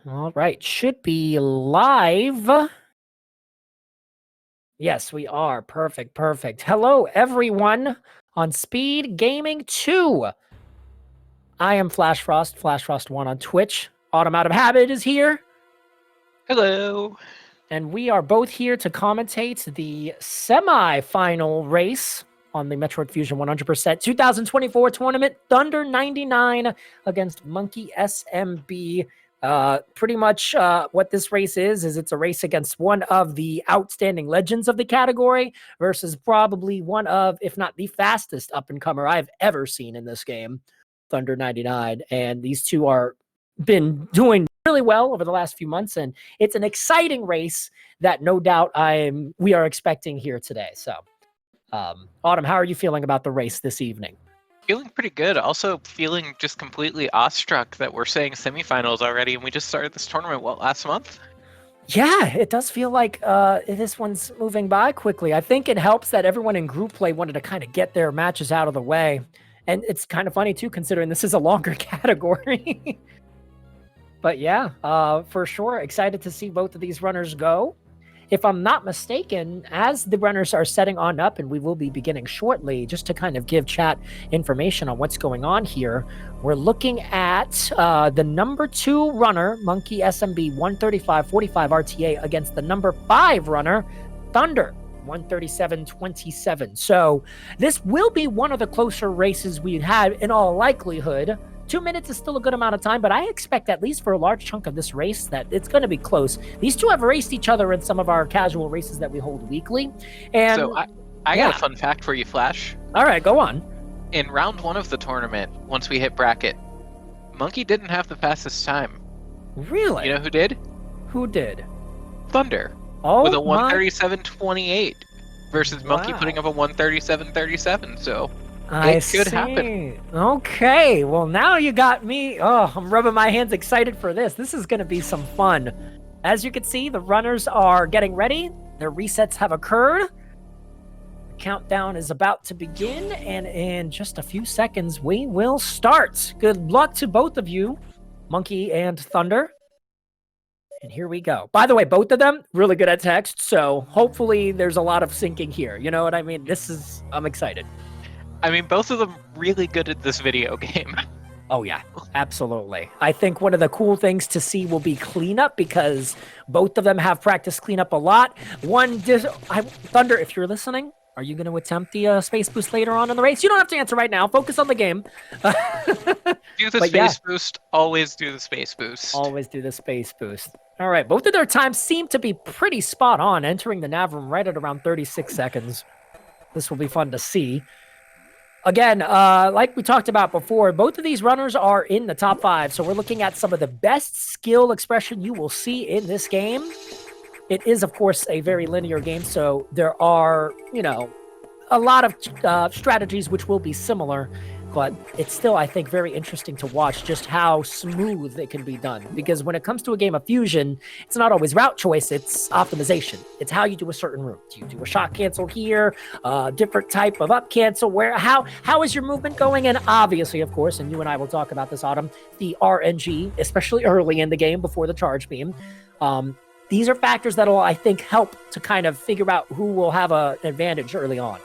All right, should be live. Yes, we are. Perfect. Hello, everyone on Speed Gaming 2. I am Flash Frost, FlashFrost1 on Twitch. Autumn Out of Habit is here. Hello. And we are both here to commentate the semi-final race on the Metroid Fusion 100% 2024 tournament, Thunder 99 against Monkey SMB. Pretty much what this race is it's a race against one of the outstanding legends of the category versus probably one of, if not the fastest up-and-comer I've ever seen in this game, Thunder 99. And these two are been doing really well over the last few months, and it's an exciting race that no doubt we are expecting here today. So, Autumn, how are you feeling about the race this evening? Feeling pretty good. Also feeling just completely awestruck that we're saying semifinals already, and we just started this tournament, last month? Yeah, it does feel like this one's moving by quickly. I think it helps that everyone in group play wanted to kind of get their matches out of the way. And it's kind of funny, too, considering this is a longer category. But yeah, for sure, excited to see both of these runners go. If I'm not mistaken, as the runners are setting on up, and we will be beginning shortly, just to kind of give chat information on what's going on here, we're looking at the number 2 runner, Monkey SMB 135.45 RTA, against the number 5 runner, Thunder 137.27. So this will be one of the closer races we've had in all likelihood. 2 minutes is still a good amount of time, but I expect, at least for a large chunk of this race, that it's going to be close. These two have raced each other in some of our casual races that we hold weekly. And so I got a fun fact for you, Flash. All right, go on. In round 1 of the tournament, once we hit bracket, Monkey didn't have the fastest time. Really? You know who did? Who did? Thunder. Oh, with a 137.28 versus Monkey putting up a 137.37. So it could happen. Okay, well, now you got me. Oh, I'm rubbing my hands excited for this. This is going to be some fun. As you can see, the runners are getting ready. Their resets have occurred. The countdown is about to begin, and in just a few seconds, we will start. Good luck to both of you, Monkey and Thunder. And here we go. By the way, both of them really good at text, so hopefully there's a lot of syncing here. You know what I mean? I'm excited. I mean, both of them really good at this video game. Oh, yeah, absolutely. I think one of the cool things to see will be cleanup, because both of them have practiced cleanup a lot. Thunder, if you're listening, are you going to attempt the space boost later on in the race? You don't have to answer right now. Focus on the game. Do the space boost. Always do the space boost. Always do the space boost. All right, both of their times seem to be pretty spot on, entering the nav room right at around 36 seconds. This will be fun to see. Again, like we talked about before, both of these runners are in the top 5, so we're looking at some of the best skill expression you will see in this game. It is, of course, a very linear game, so there are, a lot of strategies which will be similar, but it's still, I think, very interesting to watch just how smooth it can be done. Because when it comes to a game of Fusion, it's not always route choice, it's optimization. It's how you do a certain route. Do you do a shot cancel here, different type of up cancel, how is your movement going? And obviously, of course, and you and I will talk about this, Autumn, the RNG, especially early in the game before the charge beam. These are factors that will, I think, help to kind of figure out who will have an advantage early on.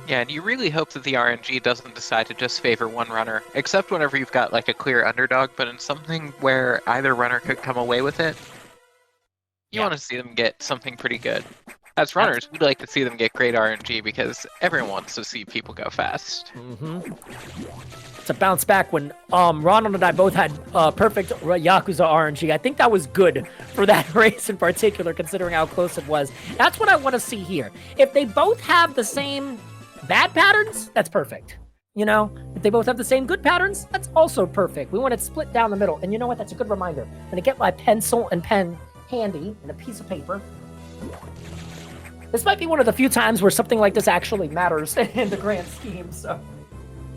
Yeah, and you really hope that the RNG doesn't decide to just favor one runner, except whenever you've got like a clear underdog, but in something where either runner could come away with it, you want to see them get something pretty good. As runners, we'd like to see them get great RNG because everyone wants to see people go fast. To bounce back when Ronald and I both had perfect Yakuza RNG. I think that was good for that race in particular, considering how close it was. That's what I want to see here. If they both have the same bad patterns, that's perfect. If they both have the same good patterns, that's also perfect. We want it split down the middle. And you know what? That's a good reminder. I'm going to get my pencil and pen handy and a piece of paper. This might be one of the few times where something like this actually matters in the grand scheme, so...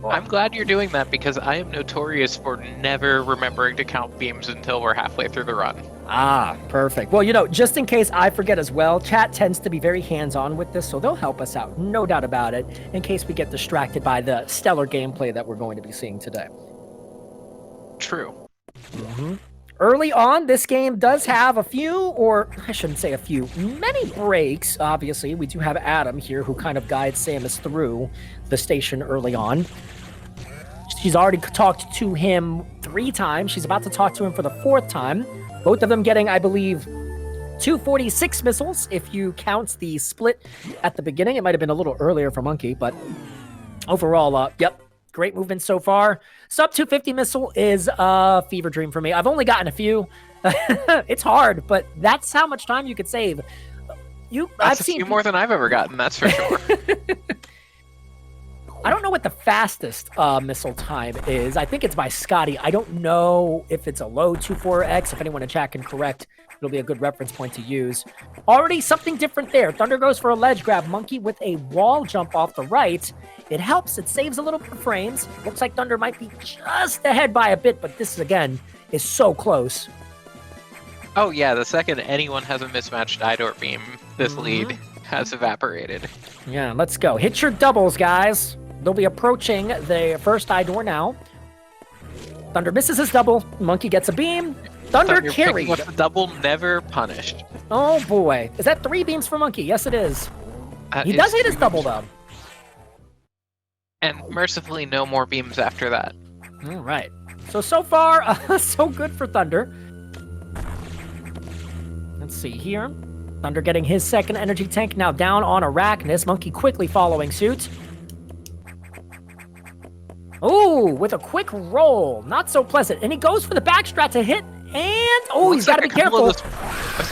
I'm glad you're doing that, because I am notorious for never remembering to count beams until we're halfway through the run. Ah, perfect. Well, just in case I forget as well, chat tends to be very hands-on with this, so they'll help us out, no doubt about it, in case we get distracted by the stellar gameplay that we're going to be seeing today. True. Early on, this game does have a few, or I shouldn't say a few, many breaks. Obviously, we do have Adam here who kind of guides Samus through the station early on. She's already talked to him 3 times. She's about to talk to him for the 4th time. Both of them getting, I believe, 246 missiles if you count the split at the beginning. It might have been a little earlier for Monkey, but overall, yep. Great movement so far. Sub 250 missile is a fever dream for me. I've only gotten a few. It's hard, but that's how much time you could save. I've seen a few more than I've ever gotten, that's for sure. I don't know what the fastest missile time is. I think it's by Scotty. I don't know if it's a low 2.4x. If anyone in chat can correct, it'll be a good reference point to use. Already something different there. Thunder goes for a ledge grab. Monkey with a wall jump off the right. It helps. It saves a little bit of frames. Looks like Thunder might be just ahead by a bit, but this, again, is so close. Oh, yeah. The second anyone has a mismatched Idor beam, this lead has evaporated. Yeah, let's go. Hit your doubles, guys. They'll be approaching the first Idor now. Thunder misses his double. Monkey gets a beam. Thunder carried. With the double, never punished. Oh, boy. Is that 3 beams for Monkey? Yes, it is. He does hit his double, though. And mercifully, no more beams after that. All right. So far, so good for Thunder. Let's see here. Thunder getting his second energy tank now down on Arachnus. Monkey quickly following suit. Ooh, with a quick roll. Not so pleasant. And he goes for the backstrat to hit. And, he's got to be careful. I was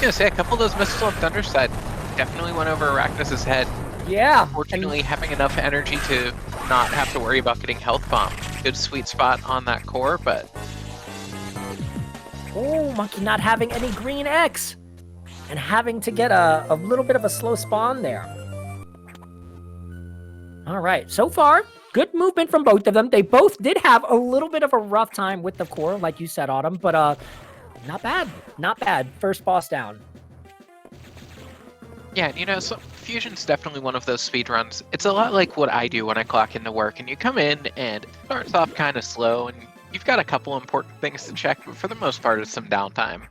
going to say, a couple of those missiles on Thunder's side definitely went over Arachnus' head. Yeah. Fortunately, having enough energy to not have to worry about getting health bomb. Good sweet spot on that core, but... Oh, Monkey not having any green X. And having to get a little bit of a slow spawn there. All right, so far, good movement from both of them. They both did have a little bit of a rough time with the core, like you said, Autumn, but not bad. Not bad. First boss down. Yeah, you know, so Fusion's definitely one of those speedruns. It's a lot like what I do when I clock into work, and you come in and it starts off kind of slow, and you've got a couple important things to check, but for the most part, it's some downtime.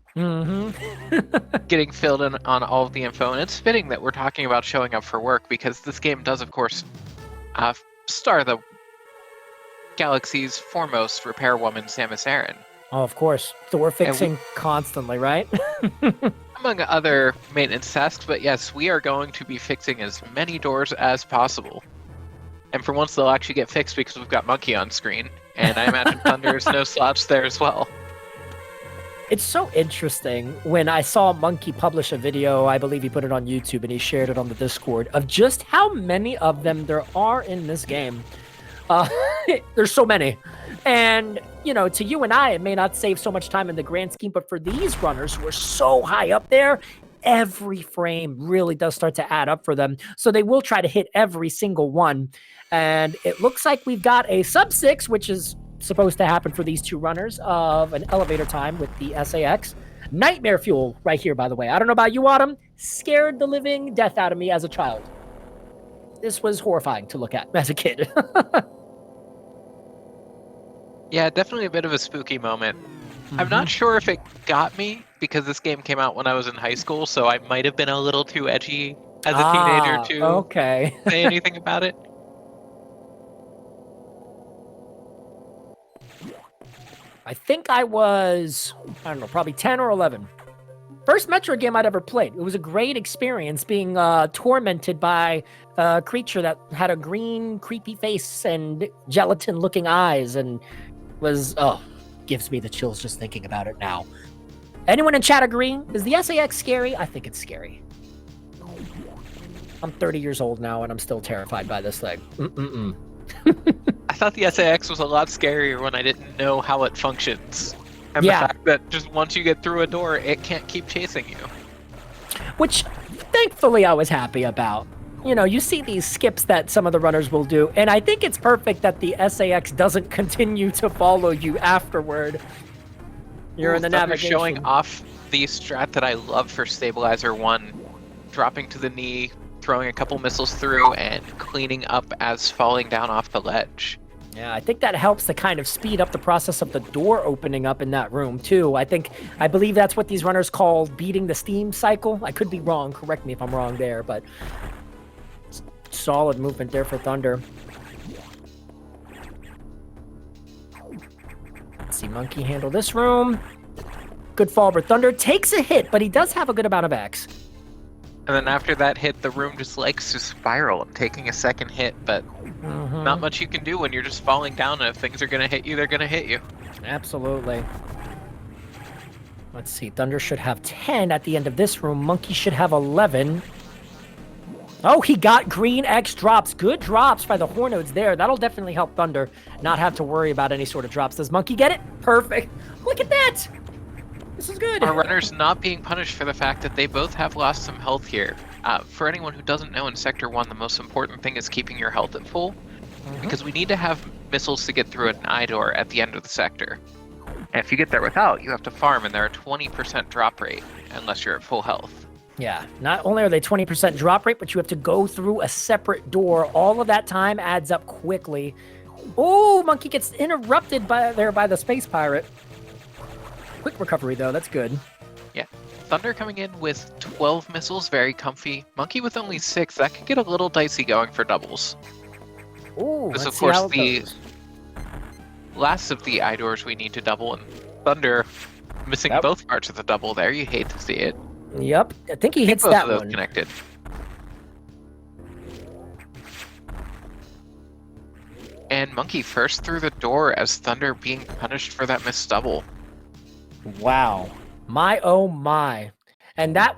Getting filled in on all of the info, and it's fitting that we're talking about showing up for work, because this game does, of course, star the galaxy's foremost repair woman, Samus Aran. Oh, of course. So we're fixing constantly, right? Among other maintenance tasks, but yes, we are going to be fixing as many doors as possible. And for once, they'll actually get fixed because we've got Monkey on screen, and I imagine Thunder's no slouch there as well. It's so interesting when I saw Monkey publish a video, I believe he put it on YouTube and he shared it on the Discord, of just how many of them there are in this game. There's so many. And, you know, to you and I, it may not save so much time in the grand scheme, but for these runners who are so high up there, every frame really does start to add up for them. So they will try to hit every single one. And it looks like we've got a sub 6, which is supposed to happen for these 2 runners, of an elevator time with the SAX. Nightmare fuel right here, by the way. I don't know about you, Autumn. Scared the living death out of me as a child. This was horrifying to look at as a kid. Yeah, definitely a bit of a spooky moment. I'm not sure if it got me, because this game came out when I was in high school, so I might have been a little too edgy as a teenager to say anything about it. I think I was, I don't know, probably 10 or 11. First Metroid game I'd ever played. It was a great experience being tormented by a creature that had a green, creepy face and gelatin-looking eyes, and was, gives me the chills just thinking about it now. Anyone in chat agree? Is the SAX scary? I think it's scary. I'm 30 years old now, and I'm still terrified by this thing. I thought the SAX was a lot scarier when I didn't know how it functions. And the fact that just once you get through a door, it can't keep chasing you. Which, thankfully, I was happy about. You know, you see these skips that some of the runners will do, and I think it's perfect that the SAX doesn't continue to follow you afterward. You're in the navigation. Showing off the strat that I love for Stabilizer 1, dropping to the knee, throwing a couple missiles through, and cleaning up as falling down off the ledge. Yeah, I think that helps to kind of speed up the process of the door opening up in that room, too. I believe that's what these runners call beating the steam cycle. I could be wrong. Correct me if I'm wrong there, but solid movement there for Thunder. Let's see Monkey handle this room. Good fall for Thunder. Takes a hit, but he does have a good amount of X. And then after that hit, the room just likes to spiral. I'm taking a second hit, but not much you can do when you're just falling down, and if things are going to hit you, they're going to hit you. Absolutely. Let's see. Thunder should have 10 at the end of this room. Monkey should have 11. Oh, he got green X drops. Good drops by the Hornodes there. That'll definitely help Thunder not have to worry about any sort of drops. Does Monkey get it? Perfect. Look at that. This is good. Our runners not being punished for the fact that they both have lost some health here. For anyone who doesn't know, in Sector 1, the most important thing is keeping your health at full, because we need to have missiles to get through an eye door at the end of the sector. And if you get there without, you have to farm, and they're a 20% drop rate, unless you're at full health. Yeah, not only are they 20% drop rate, but you have to go through a separate door. All of that time adds up quickly. Oh, Monkey gets interrupted by the space pirate. Quick recovery, though. That's good. Yeah. Thunder coming in with 12 missiles, very comfy. Monkey with only 6. That could get a little dicey going for doubles. Ooh, This, let's of see course, how it the goes. last of the eye doors we need to double, and Thunder missing Yep. both parts of the double there. You hate to see it. Yep, I think he hits Both that of those one. connected. And Monkey first through the door as Thunder being punished for that missed double. Wow. My oh my. And that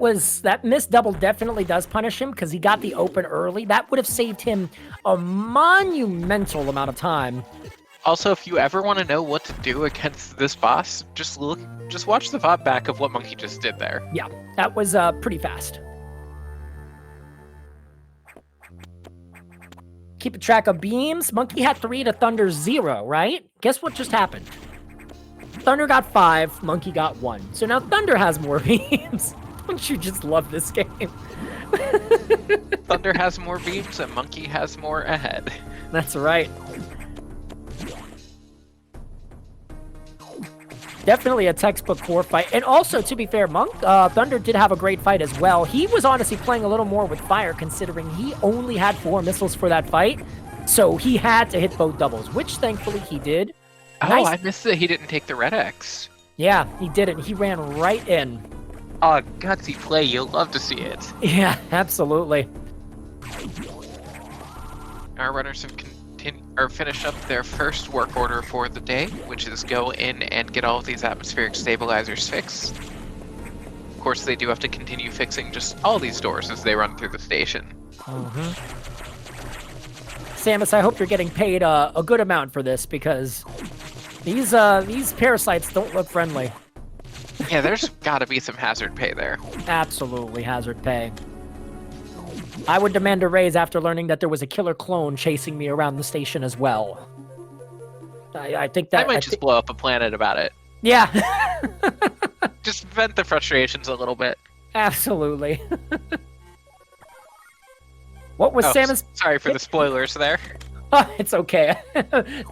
missed double definitely does punish him because he got the open early. That would have saved him a monumental amount of time. Also, if you ever want to know what to do against this boss, just watch the VOD back of what Monkey just did there. Yeah, that was pretty fast. Keep a track of beams. Monkey had 3 to Thunder's 0, right? Guess what just happened? Thunder got 5, Monkey got 1. So now Thunder has more beams. Don't you just love this game? Thunder has more beams and Monkey has more ahead. That's right. Definitely a textbook core fight. And also, to be fair, Thunder did have a great fight as well. He was honestly playing a little more with fire, considering he only had 4 missiles for that fight. So he had to hit both doubles, which thankfully he did. Oh, Nice. I missed that he didn't take the red X. Yeah, he didn't. He ran right in. Oh, gutsy play. You'll love to see it. Yeah, absolutely. Our runners have finished up their first work order for the day, which is go in and get all of these atmospheric stabilizers fixed. Of course, they do have to continue fixing just all these doors as they run through the station. Samus, I hope you're getting paid a good amount for this, because these parasites don't look friendly. Yeah, there's gotta be some hazard pay there. Absolutely hazard pay. I would demand a raise after learning that there was a killer clone chasing me around the station as well. I think that... I might just blow up a planet about it. Yeah. Just vent the frustrations a little bit. Absolutely. What was Samus... Sorry for the spoilers there. Oh, it's okay.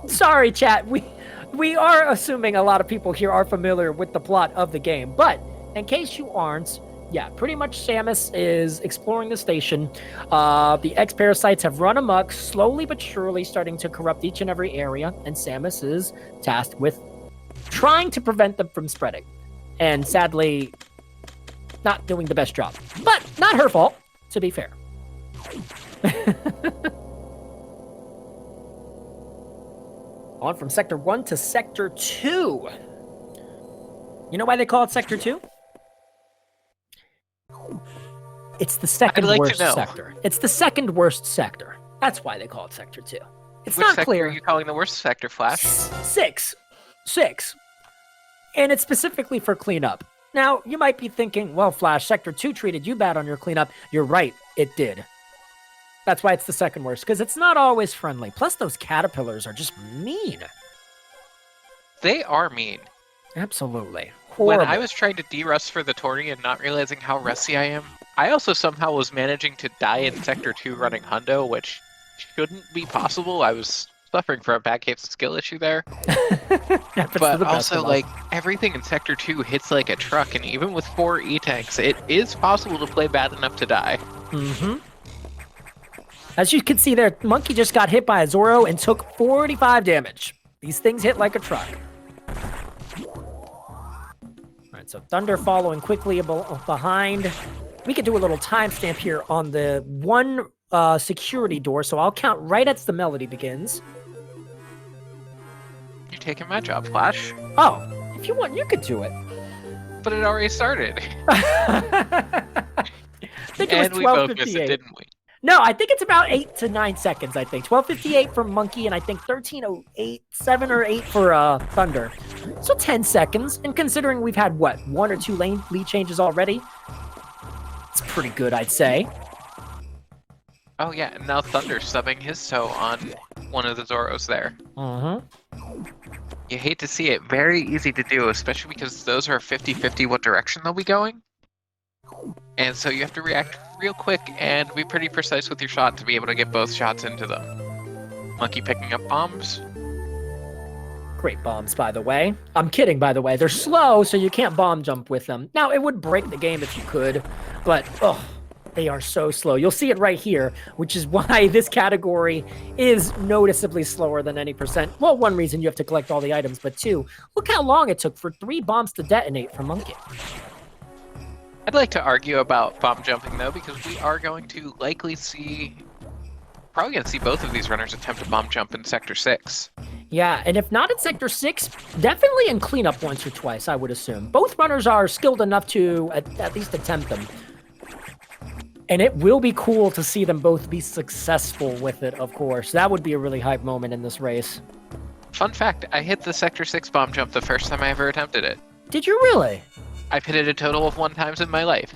Sorry, chat. We are assuming a lot of people here are familiar with the plot of the game, but in case you aren't, yeah, pretty much Samus is exploring the station. The X-Parasites have run amok, slowly but surely starting to corrupt each and every area, and Samus is tasked with trying to prevent them from spreading. And sadly, not doing the best job. But not her fault, to be fair. On from Sector 1 to Sector 2. You know why they call it Sector 2? It's the second worst sector. It's the second worst sector. That's why they call it Sector 2. It's Which not sector clear. are you calling the worst sector, Flash? 6. And it's specifically for cleanup. Now, you might be thinking, well, Flash, Sector 2 treated you bad on your cleanup. You're right, it did. That's why it's the second worst, because it's not always friendly. Plus, those caterpillars are just mean. They are mean. Absolutely. Horrible. When I was trying to de-rust for the tourney and not realizing how rusty I am, I also somehow was managing to die in Sector 2 running Hundo, which shouldn't be possible. I was suffering from a bad case skill issue there. Happens to But the best also, of us. like, everything in Sector 2 hits like a truck, and even with 4 E-tanks, it is possible to play bad enough to die. Mm-hmm. As you can see there, Monkey just got hit by a Zoro and took 45 damage. These things hit like a truck. Alright, so Thunder following quickly behind. We could do a little timestamp here on the one security door, so I'll count right as the melody begins. You're taking my job, Flash. Oh, if you want, you could do it. But it already started. I think it And was we both missed 12:58. it, didn't we? No, I think it's about 8 to 9 seconds, I think. 12:58 for Monkey, and I think 13:08, 7 or 8 for Thunder. So 10 seconds, and considering we've had, what, 1 or 2 lead changes already, it's pretty good, I'd say. Oh yeah, and now Thunder's stubbing his toe on one of the Zoros there. Uh-huh. You hate to see it. Very easy to do, especially because those are 50-50 what direction they'll be going. And so you have to react real quick and be pretty precise with your shot to be able to get both shots into them. Monkey picking up bombs. Great bombs, by the way. I'm kidding, by the way. They're slow, so you can't bomb jump with them. Now, it would break the game if you could, but, oh, they are so slow. You'll see it right here, which is why this category is noticeably slower than any percent. Well, one reason you have to collect all the items, but two, look how long it took for 3 bombs to detonate for Monkey. I'd like to argue about bomb jumping though, because we are going to likely probably going to see both of these runners attempt a bomb jump in Sector 6. Yeah, and if not in Sector 6, definitely in cleanup once or twice, I would assume. Both runners are skilled enough to at least attempt them. And it will be cool to see them both be successful with it, of course. That would be a really hype moment in this race. Fun fact, I hit the Sector 6 bomb jump the first time I ever attempted it. Did you really? I've hit it a total of 1 time in my life.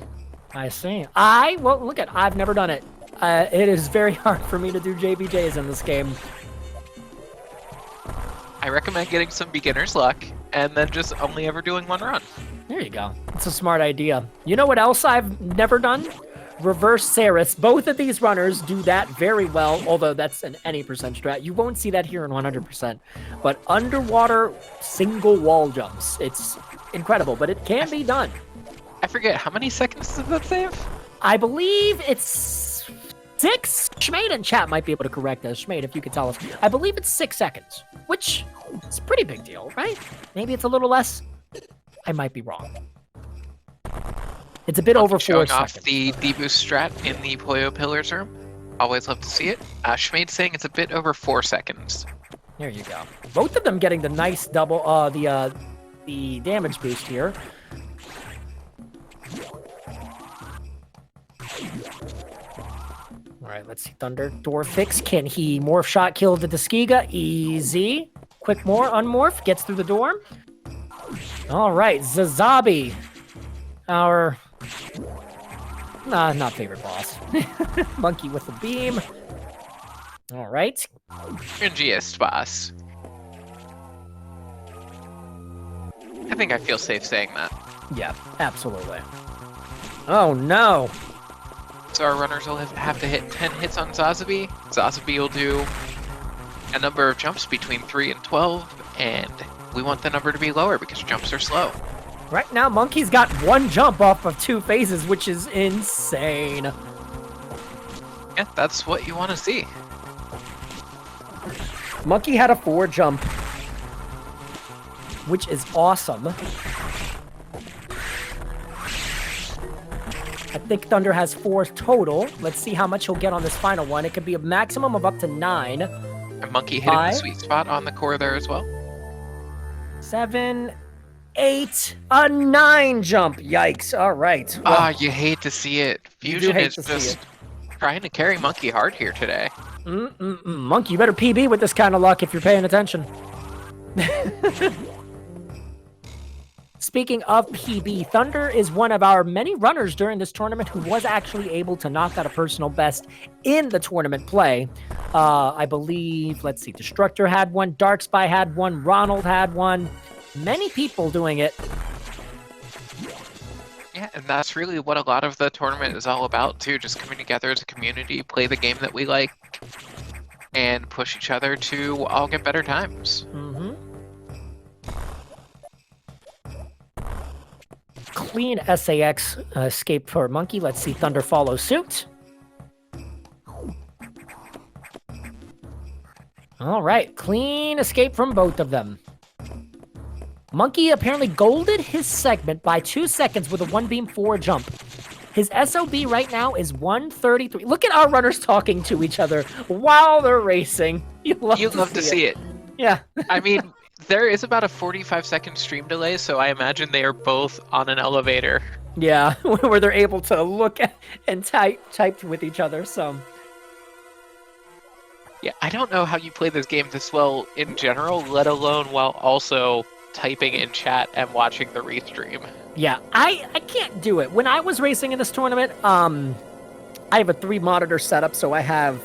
I see. I've never done it. It is very hard for me to do JBJs in this game. I recommend getting some beginner's luck, and then just only ever doing 1 run. There you go. It's a smart idea. You know what else I've never done? Reverse Saris. Both of these runners do that very well, although that's an any percent strat. You won't see that here in 100%. But underwater single wall jumps. It's incredible, but it can be done. I forget, how many seconds does that save? I believe it's 6. Schmade in chat might be able to correct us. Schmade, if you could tell us. I believe it's 6 seconds, which is a pretty big deal, right? Maybe it's a little less. I might be wrong. It's a bit over 4 Showing seconds. off the deboost strat in the Poyo Pillars room. Always love to see it. Schmade's saying it's a bit over 4 seconds. There you go. Both of them getting the nice double, the damage boost here. All right, let's see. Thunder door fix. Can he morph shot kill the Tuskegee? Easy. Quick unmorph. Gets through the door. All right, Zazabi. Our not favorite boss. Monkey with the beam. All right. Cringiest boss. I think I feel safe saying that. Yeah, absolutely. Oh no. So our runners will have to hit 10 hits on Zazabi. Zazabi will do a number of jumps between 3 and 12, and we want the number to be lower because jumps are slow. Right now, Monkey's got 1 jump off of 2 phases, which is insane. Yeah, that's what you want to see. Monkey had a 4 jump, which is awesome. I think Thunder has 4 total. Let's see how much he'll get on this final one. It could be a maximum of up to 9. And Monkey hitting the 5. sweet spot on the core there as well. 7, 8, a 9 jump. Yikes. All right. Well, You hate to see it. You do Fusion hate is to see just it. trying to carry Monkey hard here today. Monkey, you better PB with this kind of luck if you're paying attention. Speaking of PB, Thunder is one of our many runners during this tournament who was actually able to knock out a personal best in the tournament play. I believe, let's see, Destructor had one, Dark Spy had one, Ronald had one. Many people doing it. Yeah, and that's really what a lot of the tournament is all about, too. Just coming together as a community, play the game that we like. and push each other to all get better times. Mm-hmm. Clean SAX escape for Monkey. Let's see Thunder follow suit. All right, clean escape from both of them. Monkey apparently golded his segment by 2 seconds with a 1-beam 4 jump. His SOB right now is 133. Look at our runners talking to each other while they're racing. You love to see it. Yeah. I mean, there is about a 45-second stream delay, so I imagine they are both on an elevator. Yeah, where they're able to look at and type with each other. So. Yeah, I don't know how you play this game this well in general, let alone while also typing in chat and watching the restream. Yeah, I can't do it. When I was racing in this tournament, I have a 3-monitor setup, so I have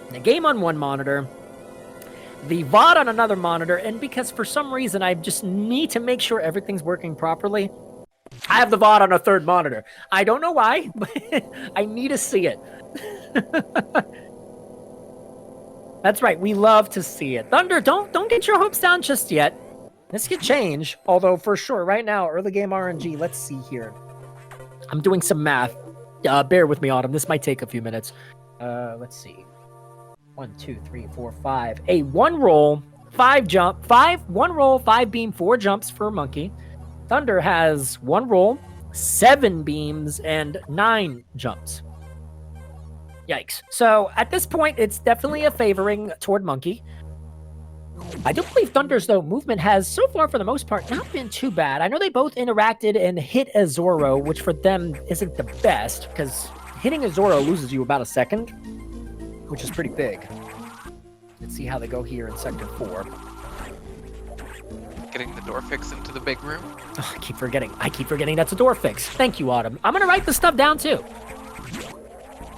the game on one monitor, the VOD on another monitor, and because for some reason I just need to make sure everything's working properly, I have the VOD on a 3rd monitor. I don't know why, but I need to see it. That's right, we love to see it. Thunder, don't get your hopes down just yet. This could change, although for sure, right now, early game RNG, let's see here. I'm doing some math. Bear with me, Autumn. This might take a few minutes. Let's see. 1, 2, 3, 4, 5. A 1 roll, 5 jump, 1 roll, 5 beam, 4 jumps for Monkey. Thunder has 1 roll, 7 beams, and 9 jumps. Yikes. So at this point, it's definitely a favoring toward Monkey. I do believe Thunder's, though, movement has, so far for the most part, not been too bad. I know they both interacted and hit a Zoro, which for them isn't the best, because hitting a Zoro loses you about a second, which is pretty big. Let's see how they go here in Sector 4. Getting the door fix into the big room. Oh, I keep forgetting that's a door fix. Thank you, Autumn. I'm going to write this stuff down, too.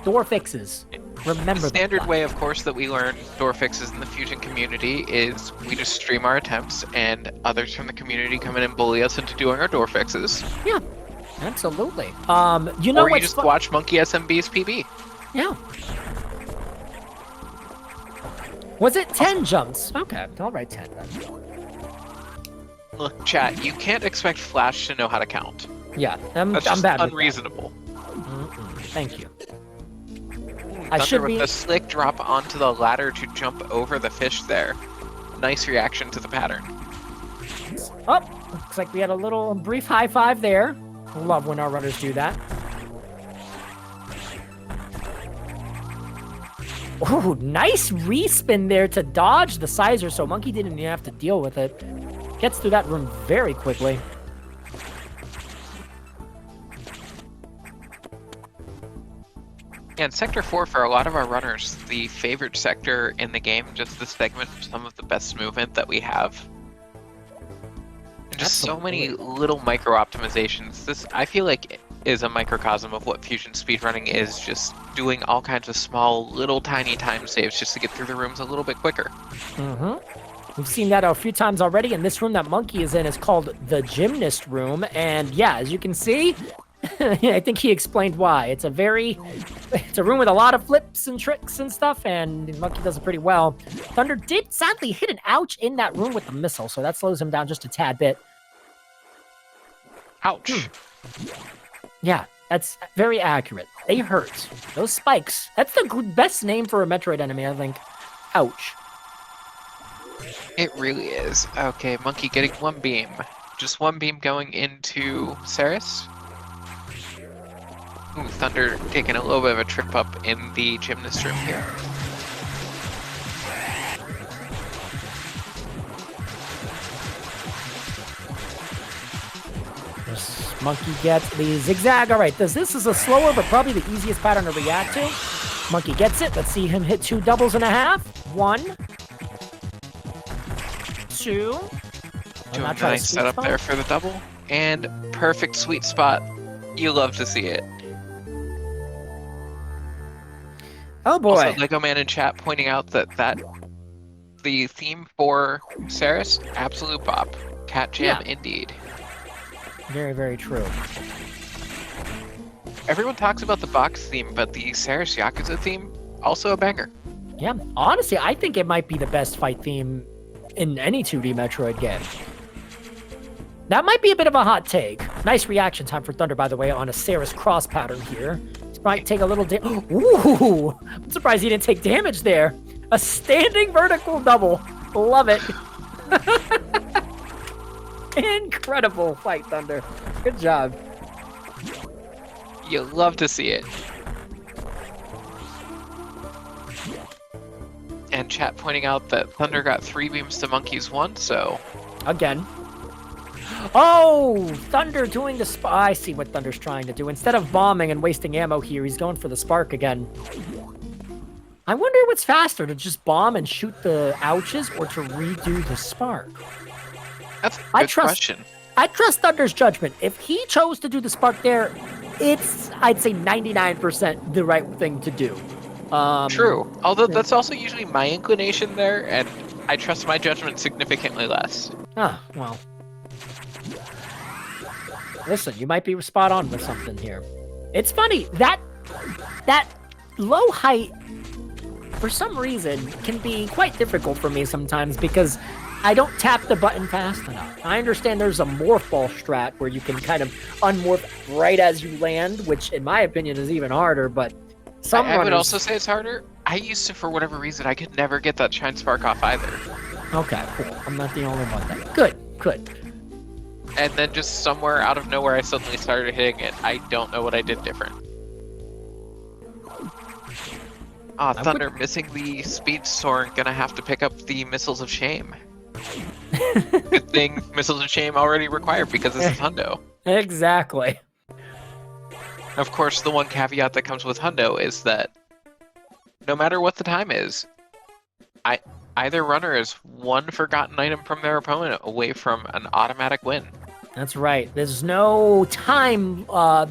Door fixes. Remember the standard way, of course, that we learn door fixes in the Fusion community is we just stream our attempts, and others from the community come in and bully us into doing our door fixes. Yeah, absolutely. You know, or you just watch monkeysmb's PB. Yeah. Was it 10 jumps? Okay, I'll write 10 then. Look, chat, you can't expect Flash to know how to count. Yeah, That's I'm bad. Unreasonable. Thank you. I should be with the slick drop onto the ladder to jump over the fish there. Nice reaction to the pattern. Oh, looks like we had a little brief high five there. Love when our runners do that. Oh, nice respin there to dodge the sizer, so Monkey didn't even have to deal with it. Gets through that room very quickly. And Sector 4, for a lot of our runners, the favorite sector in the game, just the segment of some of the best movement that we have. And just so many little micro-optimizations. This, I feel like, is a microcosm of what Fusion speedrunning is, just doing all kinds of small, little tiny time saves just to get through the rooms a little bit quicker. We've seen that a few times already, and this room that Monkey is in is called the Gymnast Room, and yeah, as you can see, I think he explained why. It's a room with a lot of flips and tricks and stuff, and Monkey does it pretty well. Thunder did sadly hit an ouch in that room with the missile, so that slows him down just a tad bit. Ouch. Yeah, that's very accurate. They hurt. Those spikes. That's the best name for a Metroid enemy, I think. Ouch. It really is. Okay, Monkey getting 1 beam. Just 1 beam going into Ceres. Ooh, Thunder taking a little bit of a trip up in the gymnast room here. Monkey gets the zigzag. All right, this is a slower but probably the easiest pattern to react to. Monkey gets it. Let's see him hit 2 doubles and a half. 1, 2. Doing a nice setup there for the double. And perfect sweet spot. You love to see it. Oh boy. Also, Lego Man in chat pointing out that the theme for Ceres, absolute bop. Cat Jam indeed. Very, very true. Everyone talks about the box theme, but the Ceres Yakuza theme, also a banger. Yeah, honestly, I think it might be the best fight theme in any 2D Metroid game. That might be a bit of a hot take. Nice reaction time for Thunder, by the way, on a Saris cross pattern here. This might take a little Ooh! I'm surprised he didn't take damage there. A standing vertical double. Love it. Incredible fight, Thunder. Good job. You love to see it. And chat pointing out that Thunder got 3 beams to Monkey's 1, so... Again. Oh! Thunder doing the I see what Thunder's trying to do. Instead of bombing and wasting ammo here, he's going for the spark again. I wonder what's faster, to just bomb and shoot the ouches, or to redo the spark? That's a good question. I trust Thunder's judgment. If he chose to do the spark there, it's, I'd say, 99% the right thing to do. True. Although that's also usually my inclination there, and I trust my judgment significantly less. Ah, well. Listen, you might be spot on with something here. It's funny, that low height, for some reason, can be quite difficult for me sometimes because I don't tap the button fast enough. I understand there's a morph ball strat where you can kind of unmorph right as you land, which in my opinion is even harder, but I would also say it's harder. I used to, for whatever reason, I could never get that shine spark off either. Okay, cool. I'm not the only one then. Good. And then just somewhere out of nowhere, I suddenly started hitting it. I don't know what I did different. Thunder missing the speed soar, gonna have to pick up the Missiles of Shame. Good thing Missiles of Shame already required because this is Hundo. Exactly. Of course, the one caveat that comes with Hundo is that no matter what the time is, either runner is one forgotten item from their opponent away from an automatic win. That's right. There's no time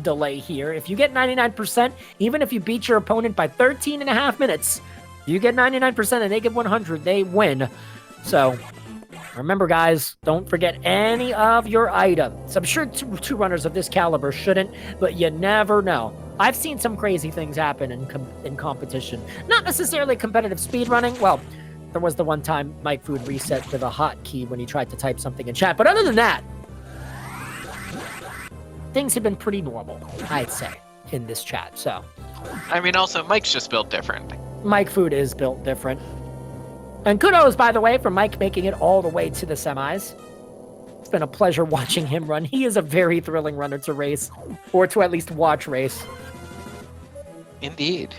delay here. If you get 99%, even if you beat your opponent by 13 and a half minutes, you get 99% and they get 100, they win. So remember, guys, don't forget any of your items. I'm sure two runners of this caliber shouldn't, but you never know. I've seen some crazy things happen in competition. Not necessarily competitive speedrunning. Well, there was the one time Mike Food reset with a hotkey when he tried to type something in chat. But other than that, things have been pretty normal, I'd say, in this chat. So, I mean, also, Mike's just built different. Mike Food is built different. And kudos, by the way, for Mike making it all the way to the semis. It's been a pleasure watching him run. He is a very thrilling runner to race, or to at least watch race. Indeed.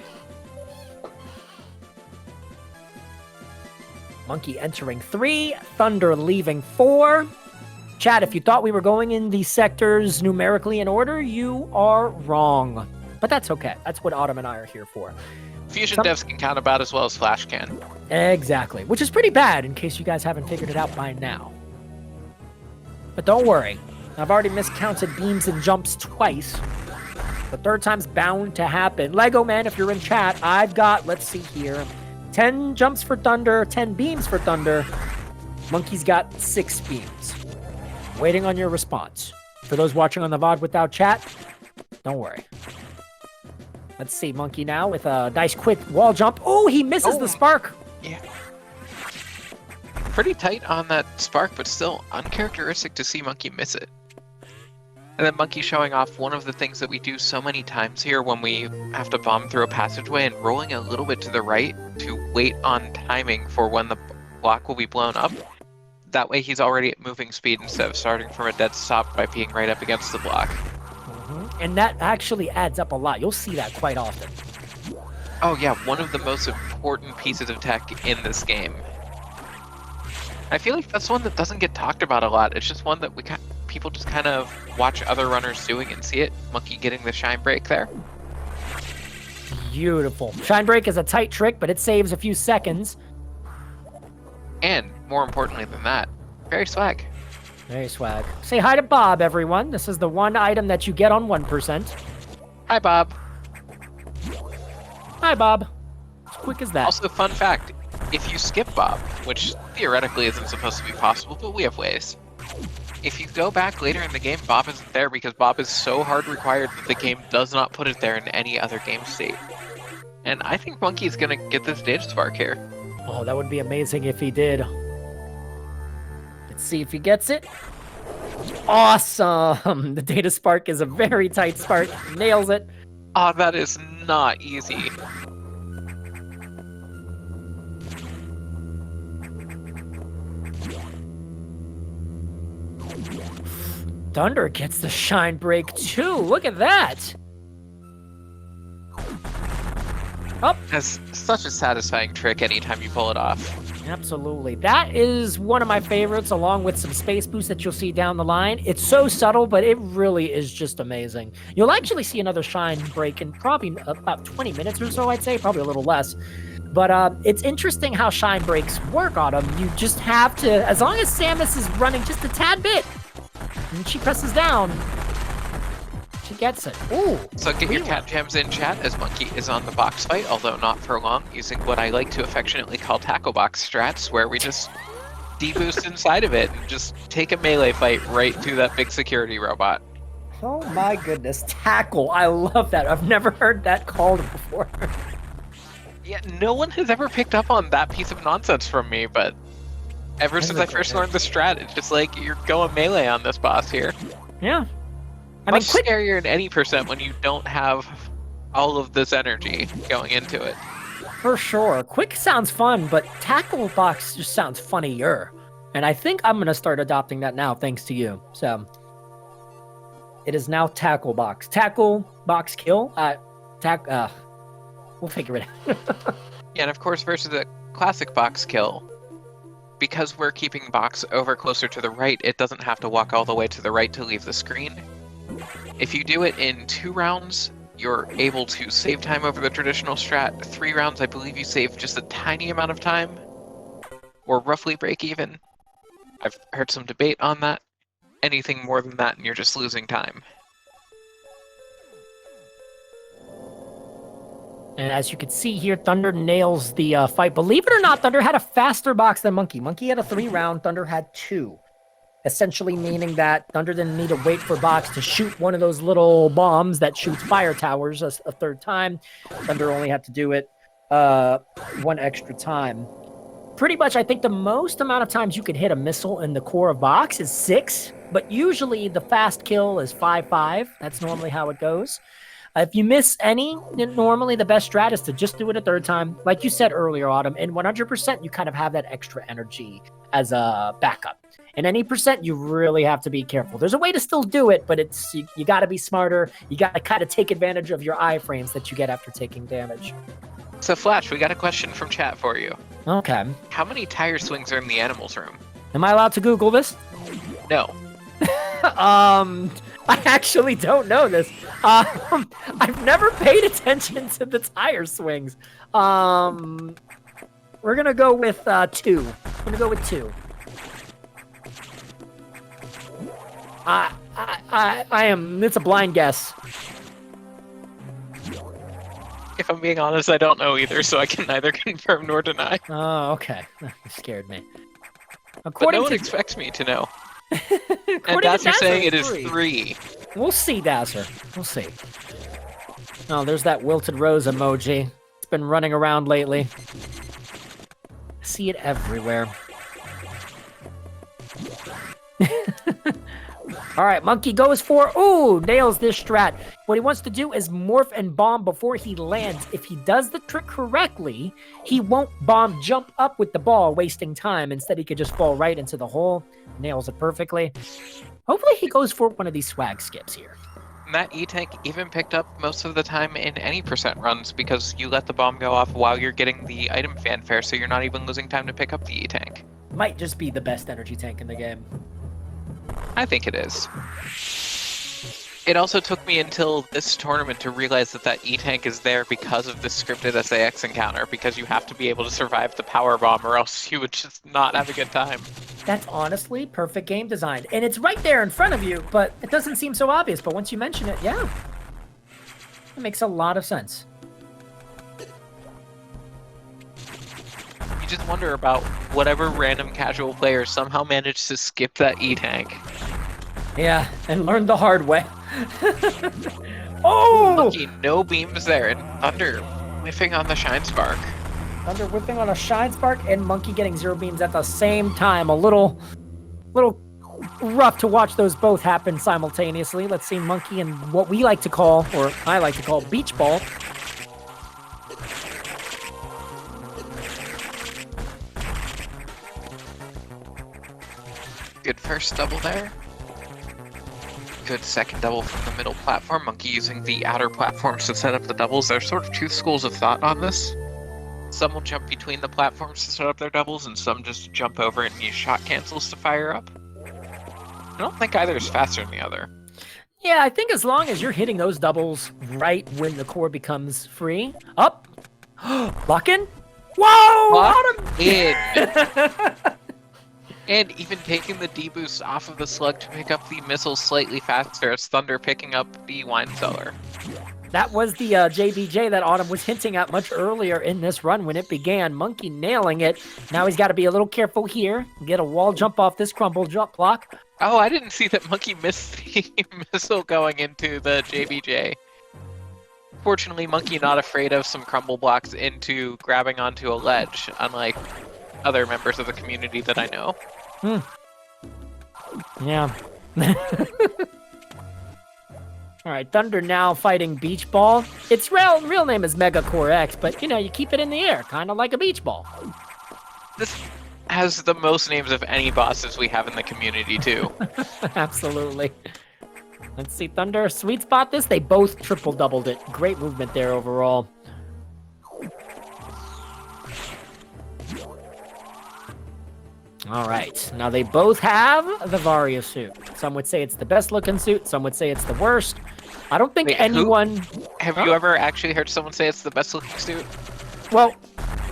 Monkey entering 3, Thunder leaving 4. Chat, if you thought we were going in these sectors numerically in order, you are wrong. But that's okay. That's what Autumn and I are here for. Fusion devs can count about as well as Flash can. Exactly, which is pretty bad in case you guys haven't figured it out by now. But don't worry. I've already miscounted beams and jumps twice. The third time's bound to happen. Lego Man, if you're in chat, I've got, let's see here, 10 jumps for Thunder, 10 beams for Thunder. Monkey's got 6 beams. Waiting on your response. For those watching on the VOD without chat, don't worry. Let's see, Monkey now with a nice quick wall jump. Oh, he misses the spark. Yeah. Pretty tight on that spark, but still uncharacteristic to see Monkey miss it. And then Monkey showing off one of the things that we do so many times here when we have to bomb through a passageway and rolling a little bit to the right to wait on timing for when the block will be blown up. That way he's already at moving speed instead of starting from a dead stop by being right up against the block. And that actually adds up a lot. You'll see that quite often. Oh yeah, one of the most important pieces of tech in this game. I feel like that's one that doesn't get talked about a lot. It's just one that people just kind of watch other runners doing and see it. Monkey getting the shine break there. Beautiful. Shine break is a tight trick, but it saves a few seconds. And more importantly than that, very swag. Very swag. Say hi to Bob, everyone. This is the one item that you get on 1%. Hi, Bob. Hi, Bob. As quick as that. Also, fun fact, if you skip Bob, which theoretically isn't supposed to be possible, but we have ways. If you go back later in the game, Bob isn't there because Bob is so hard required that the game does not put it there in any other game state. And I think Monkey's gonna get this Data Spark here. Oh, that would be amazing if he did. Let's see if he gets it. Awesome! The Data Spark is a very tight spark. Nails it. Oh, that is not easy. Thunder gets the shine break too. Look at that. Oh, That's such a satisfying trick anytime you pull it off. absolutely. That is one of my favorites, along with some space boost that you'll see down the line. It's so subtle, but it really is just amazing. You'll actually see another shine break in probably about 20 minutes or so, I'd say, probably a little less. But it's interesting how shine breaks work on them. You just have to, as long as Samus is running just a tad bit, and she presses down, she gets it. Ooh. So get your cat jams in, chat, as Monkey is on the box fight, although not for long, using what I like to affectionately call tackle box strats, where we just deboost inside of it and just take a melee fight right through that big security robot. Oh my goodness, tackle. I love that. I've never heard that called before. Yeah, no one has ever picked up on that piece of nonsense from me, but ever since I first learned the strat, it's just like, you're going melee on this boss here. Yeah. Much scarier in any percent when you don't have all of this energy going into it. For sure. Quick sounds fun, but tackle box just sounds funnier. And I think I'm going to start adopting that now, thanks to you. So, it is now tackle box. Tackle box kill. We'll figure it out. Yeah, and of course, versus the classic box kill, because we're keeping box over closer to the right, it doesn't have to walk all the way to the right to leave the screen. If you do it in 2 rounds, you're able to save time over the traditional strat. 3 rounds, I believe you save just a tiny amount of time, or roughly break even. I've heard some debate on that. Anything more than that, and you're just losing time. And as you can see here, Thunder nails the fight. Believe it or not, Thunder had a faster box than Monkey. Monkey had a 3-round, Thunder had 2. Essentially meaning that Thunder didn't need to wait for Box to shoot one of those little bombs that shoots fire towers a 3rd time. Thunder only had to do it 1 extra time. Pretty much, I think the most amount of times you could hit a missile in the core of Box is 6, but usually the fast kill is 5-5. That's normally how it goes. If you miss any, then normally the best strat is to just do it a 3rd time. Like you said earlier, Autumn, and 100% you kind of have that extra energy as a backup. And any percent, you really have to be careful. There's a way to still do it, but it's you got to be smarter. You got to kind of take advantage of your iframes that you get after taking damage. So Flash, we got a question from chat for you. Okay. How many tire swings are in the animals room? Am I allowed to Google this? No. I actually don't know this. I've never paid attention to the tire swings. We're gonna go with 2. I'm gonna go with 2. I am. It's a blind guess. If I'm being honest, I don't know either, so I can neither confirm nor deny. Oh, okay. You scared me. But no one expects me to know. And Dasser's saying it is 3. We'll see, Dasser. We'll see. Oh, there's that wilted rose emoji. It's been running around lately. I see it everywhere. All right, Monkey goes for, nails this strat. What he wants to do is morph and bomb before he lands. If he does the trick correctly, he won't bomb jump up with the ball, wasting time. Instead, he could just fall right into the hole. Nails it perfectly. Hopefully, he goes for one of these swag skips here. And that E-Tank even picked up most of the time in any percent runs because you let the bomb go off while you're getting the item fanfare, so you're not even losing time to pick up the E-Tank. Might just be the best energy tank in the game. I think it is. It also took me until this tournament to realize that that E-Tank is there because of the scripted SAX encounter, because you have to be able to survive the power bomb or else you would just not have a good time. That's honestly perfect game design. And it's right there in front of you, but it doesn't seem so obvious. But once you mention it, yeah. It makes a lot of sense. You just wonder about whatever random casual player somehow managed to skip that E-Tank. Yeah, and learn the hard way. Oh! Lucky, no beams there, and Thunder whiffing on the Shine Spark. Thunder whipping on a Shine Spark and Monkey getting 0 beams at the same time. A little rough to watch those both happen simultaneously. Let's see Monkey and what we like to call, or I like to call, Beach Ball. Good first double there. Good second double from the middle platform. Monkey using the outer platforms to set up the doubles. There's sort of two schools of thought on this. Some will jump between the platforms to set up their doubles, and some just jump over and use shot cancels to fire up. I don't think either is faster than the other. Yeah, I think as long as you're hitting those doubles right when the core becomes free. Up. Lock in. Whoa! Lock in. And even taking the D-boost off of the slug to pick up the missiles slightly faster as Thunder picking up the wine cellar. That was the JBJ that Autumn was hinting at much earlier in this run when it began. Monkey nailing it. Now he's got to be a little careful here. Get a wall jump off this crumble jump block. Oh, I didn't see that Monkey missed the missile going into the JBJ. Fortunately, Monkey not afraid of some crumble blocks into grabbing onto a ledge, unlike other members of the community that I know. Yeah. All right, Thunder now fighting Beach Ball. Its real name is Mega Core X, but you know, you keep it in the air, kind of like a beach ball. This has the most names of any bosses we have in the community, too. Absolutely. Let's see, Thunder, sweet spot this. They both triple-doubled it. Great movement there overall. All right, now they both have the Varia suit. Some would say it's the best looking suit, some would say it's the worst. I don't think anyone... Have you ever actually heard someone say it's the best looking suit? Well,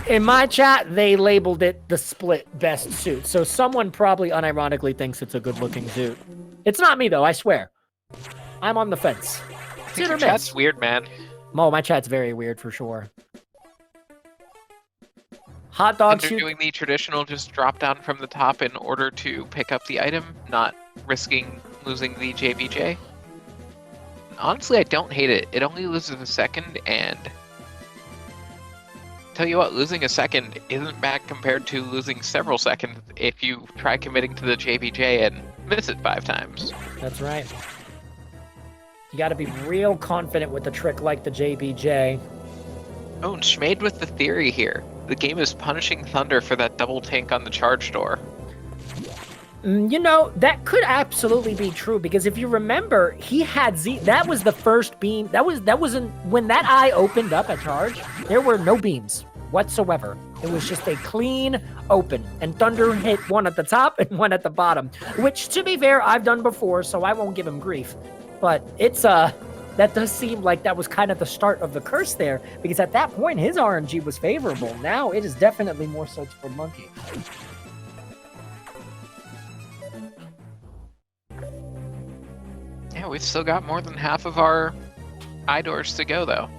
in my chat, they labeled it the split best suit, so someone probably unironically thinks it's a good looking suit. It's not me though, I swear. I'm on the fence. I think your chat's weird, man. Oh, my chat's very weird for sure. Hot dog Thunder shoot. doing the traditional just drop down from the top in order to pick up the item, not risking losing the JBJ. Honestly, I don't hate it. It only loses a second, and tell you what, losing a second isn't bad compared to losing several seconds if you try committing to the JBJ and miss it 5 times. That's right. You gotta be real confident with a trick like the JBJ. Oh, and Schmade with the theory here. The game is punishing Thunder for that double tank on the charge door. You know, that could absolutely be true, because if you remember, he had Z. That was the first beam. That wasn't when that eye opened up at charge. There were no beams whatsoever. It was just a clean open, and Thunder hit one at the top and one at the bottom, which, to be fair, I've done before, so I won't give him grief. But it's that does seem like that was kind of the start of the curse there, because at that point his RNG was favorable. Now it is definitely more so toward Monkey. Yeah, we've still got more than half of our eye doors to go, though.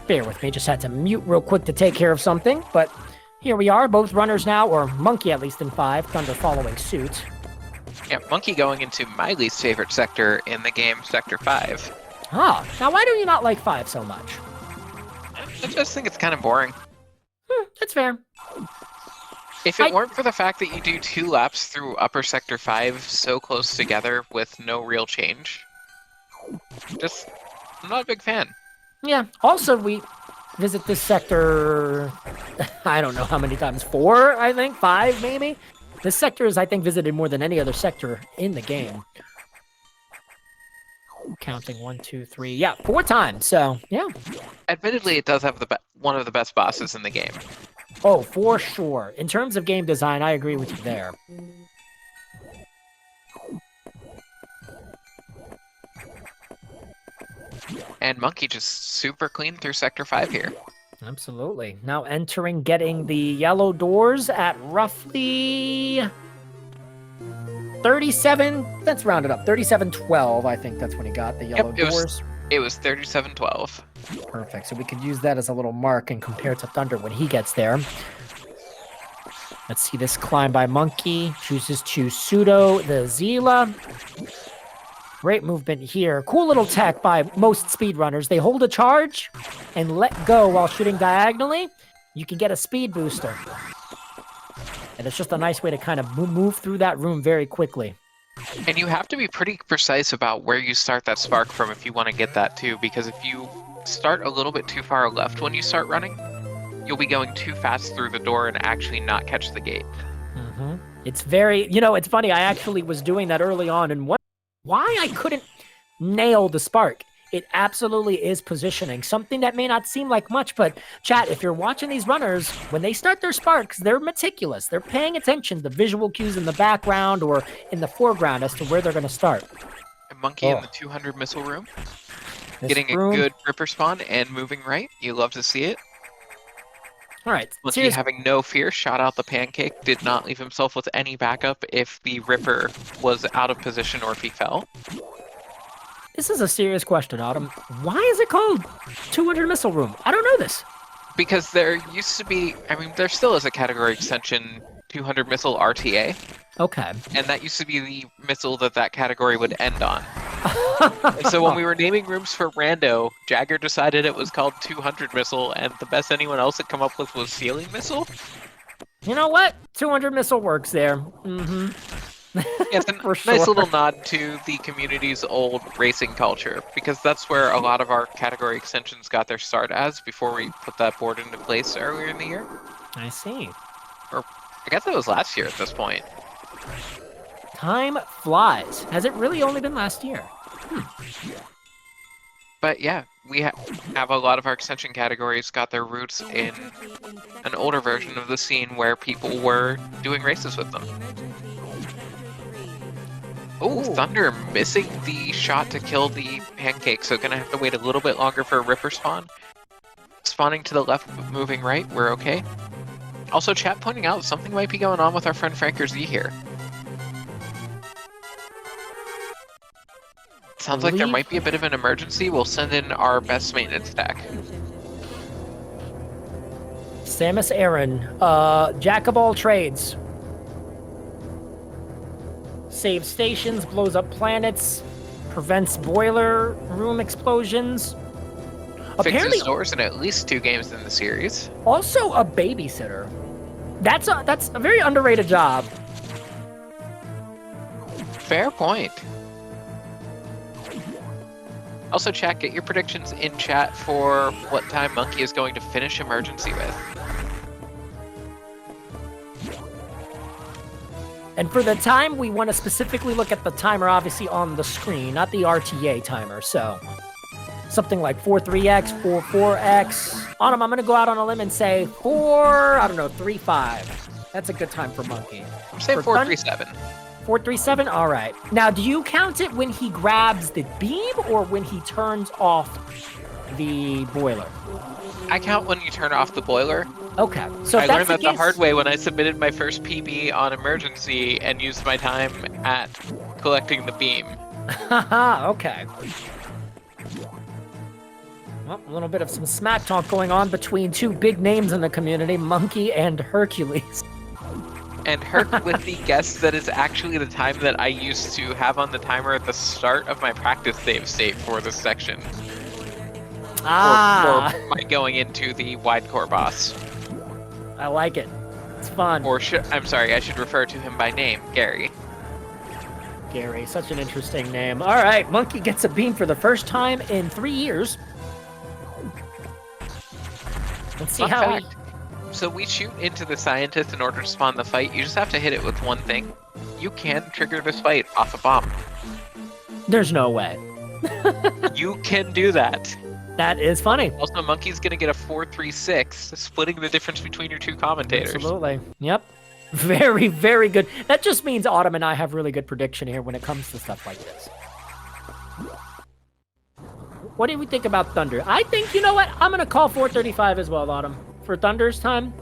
Bear with me, just had to mute real quick to take care of something, but here we are, both runners now, or Monkey at least in 5, Thunder following suit. Yeah, Monkey going into my least favorite sector in the game, Sector 5. Ah, now why do you not like 5 so much? I just think it's kind of boring. That's fair. If it weren't for the fact that you do 2 laps through Upper Sector 5 so close together with no real change, I'm not a big fan. Yeah, also we visit this sector, I don't know how many times, 4, I think, 5 maybe? This sector is, I think, visited more than any other sector in the game. Counting 1, 2, 3, yeah, 4 times, so, yeah. Admittedly, it does have one of the best bosses in the game. Oh, for sure. In terms of game design, I agree with you there. And Monkey just super clean through Sector 5 here. Absolutely. Now entering, getting the yellow doors at roughly 37, let's round it up, 37-12, I think that's when he got the yellow doors. It was 37-12. Perfect. So we could use that as a little mark and compare to Thunder when he gets there. Let's see this climb by Monkey. Chooses to pseudo the Zila. Great movement here. Cool little tech by most speedrunners. They hold a charge and let go while shooting diagonally. You can get a speed booster. And it's just a nice way to kind of move through that room very quickly. And you have to be pretty precise about where you start that spark from if you want to get that too, because if you start a little bit too far left when you start running, you'll be going too fast through the door and actually not catch the gate. Mm-hmm. It's very, it's funny. I actually was doing that early on and why I couldn't nail the spark. It absolutely is positioning. Something that may not seem like much, but chat, if you're watching these runners, when they start their sparks, they're meticulous. They're paying attention to the visual cues in the background or in the foreground as to where they're going to start. A monkey in the 200 missile room. Getting a good ripper spawn and moving right. You love to see it. All right. Monkey having no fear, shot out the pancake, did not leave himself with any backup if the ripper was out of position or if he fell. This is a serious question, Autumn. Why is it called 200 Missile Room? I don't know this. Because there used to be, there still is a category extension, 200 Missile RTA. Okay. And that used to be the missile that category would end on. And so when we were naming rooms for Rando, Jagger decided it was called 200 Missile, and the best anyone else had come up with was Ceiling Missile. You know what? 200 Missile works there. Mm-hmm. Yeah, it's a nice little nod to the community's old racing culture, because that's where a lot of our category extensions got their start as before we put that board into place earlier in the year. I see. Or I guess that was last year at this point. Time flies. Has it really only been last year? But yeah, we have a lot of our extension categories got their roots in an older version of the scene where people were doing races with them. Oh, Thunder missing the shot to kill the pancake, so gonna have to wait a little bit longer for a ripper spawn. Spawning to the left, moving right, we're okay. Also, chat pointing out something might be going on with our friend Franker Z here. Sounds like there might be a bit of an emergency. We'll send in our best maintenance tech. Samus Aran, jack of all trades. Saves stations, blows up planets, prevents boiler room explosions. Fixes doors in at least 2 games in the series. Also a babysitter. That's a very underrated job. Fair point. Also, chat, get your predictions in chat for what time Monkey is going to finish Emergency with. And for the time, we want to specifically look at the timer, obviously, on the screen, not the RTA timer. So something like 4.3x, 4.4x. Autumn, I'm going to go out on a limb and say 3.5. That's a good time for Monkey. Say 4.37. 4.37? All right. Now, do you count it when he grabs the beam or when he turns off the boiler? I count when you turn off the boiler. Okay. So I learned that the hard way when I submitted my first PB on Emergency and used my time at collecting the beam. Okay. Well, a little bit of some smack talk going on between 2 big names in the community, Monkey and Hercules. And Herc with the guess that is actually the time that I used to have on the timer at the start of my practice save state for this section. For my going into the wide core boss. I like it. It's fun. Or I'm sorry, I should refer to him by name, Gary. Gary, such an interesting name. All right, Monkey gets a beam for the first time in 3 years. Let's see how he... So we shoot into the scientist in order to spawn the fight. You just have to hit it with one thing. You can trigger this fight off a bomb. There's no way. You can do that. That is funny. Also, Monkey's gonna get a 4.36, splitting the difference between your 2 commentators. Absolutely. Yep. Very, very good. That just means Autumn and I have really good prediction here when it comes to stuff like this. What do we think about Thunder? I think, you know what? I'm gonna call 4.35 as well, Autumn. For Thunder's time?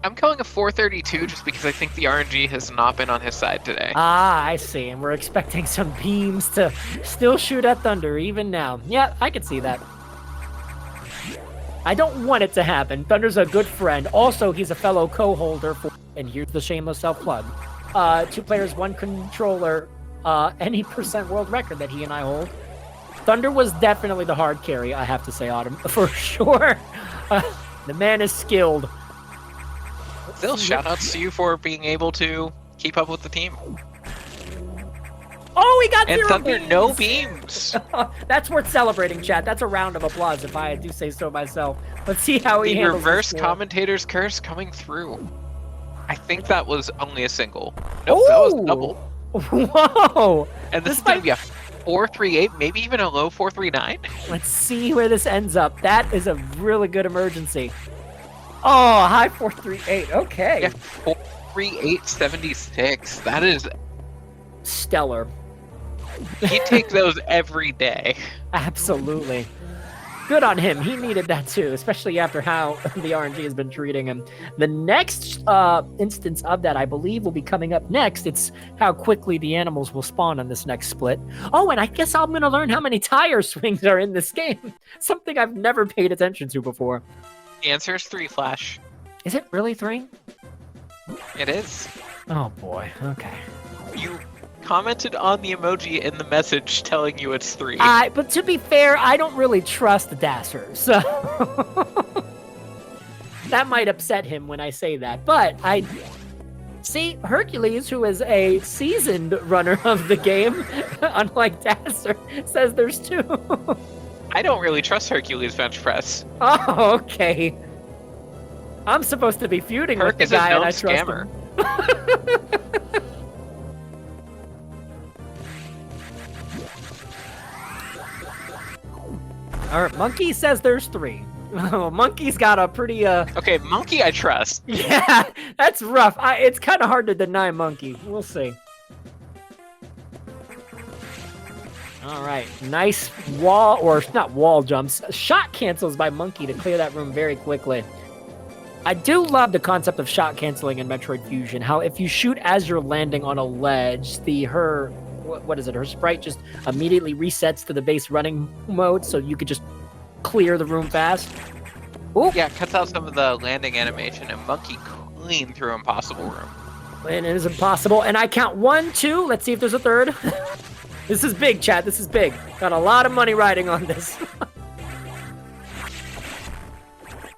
I'm going a 432 just because I think the RNG has not been on his side today. Ah, I see. And we're expecting some beams to still shoot at Thunder even now. Yeah, I can see that. I don't want it to happen. Thunder's a good friend. Also, he's a fellow co-holder for, and here's the shameless self-plug. 2 players, 1 controller, any % world record that he and I hold. Thunder was definitely the hard carry, I have to say, Autumn, for sure. The man is skilled. Still, shoutouts to you for being able to keep up with the team. Oh, we got And 0 Thunder, beams. no beams. That's worth celebrating, chat. That's a round of applause, if I do say so myself. Let's see how he The handles reverse this commentator's curse coming through. I think that was only a single. Nope, that was a double. Whoa! And this is going to be a 438, maybe even a low 439. Let's see where this ends up. That is a really good emergency. Oh, high 438. Okay. Yeah, 438.76. That is... stellar. He'd take those every day. Absolutely. Good on him. He needed that too, especially after how the RNG has been treating him. The next instance of that, I believe, will be coming up next. It's how quickly the animals will spawn on this next split. Oh, and I guess I'm going to learn how many tire swings are in this game. Something I've never paid attention to before. The answer is 3, Flash. Is it really 3? It is. Oh boy. Okay. You commented on the emoji in the message telling you it's 3. But to be fair, I don't really trust Dasser, so that might upset him when I say that. But I see Hercules, who is a seasoned runner of the game, unlike Dasser, says there's 2. I don't really trust Hercules bench press. Oh, okay. I'm supposed to be feuding with the guy, and I trust him. All right, Monkey says there's 3. Oh, Monkey's got a pretty Okay, Monkey I trust. Yeah, that's rough. It's kind of hard to deny Monkey. We'll see. All right, nice wall, or not wall jumps, shot cancels by Monkey to clear that room very quickly. I do love the concept of shot canceling in Metroid Fusion. How if you shoot as you're landing on a ledge, her sprite just immediately resets to the base running mode, so you could just clear the room fast. Ooh. Yeah, cuts out some of the landing animation, and Monkey clean through impossible room. And it is impossible. And I count 1, 2. Let's see if there's a third. This is big, chat. This is big. Got a lot of money riding on this.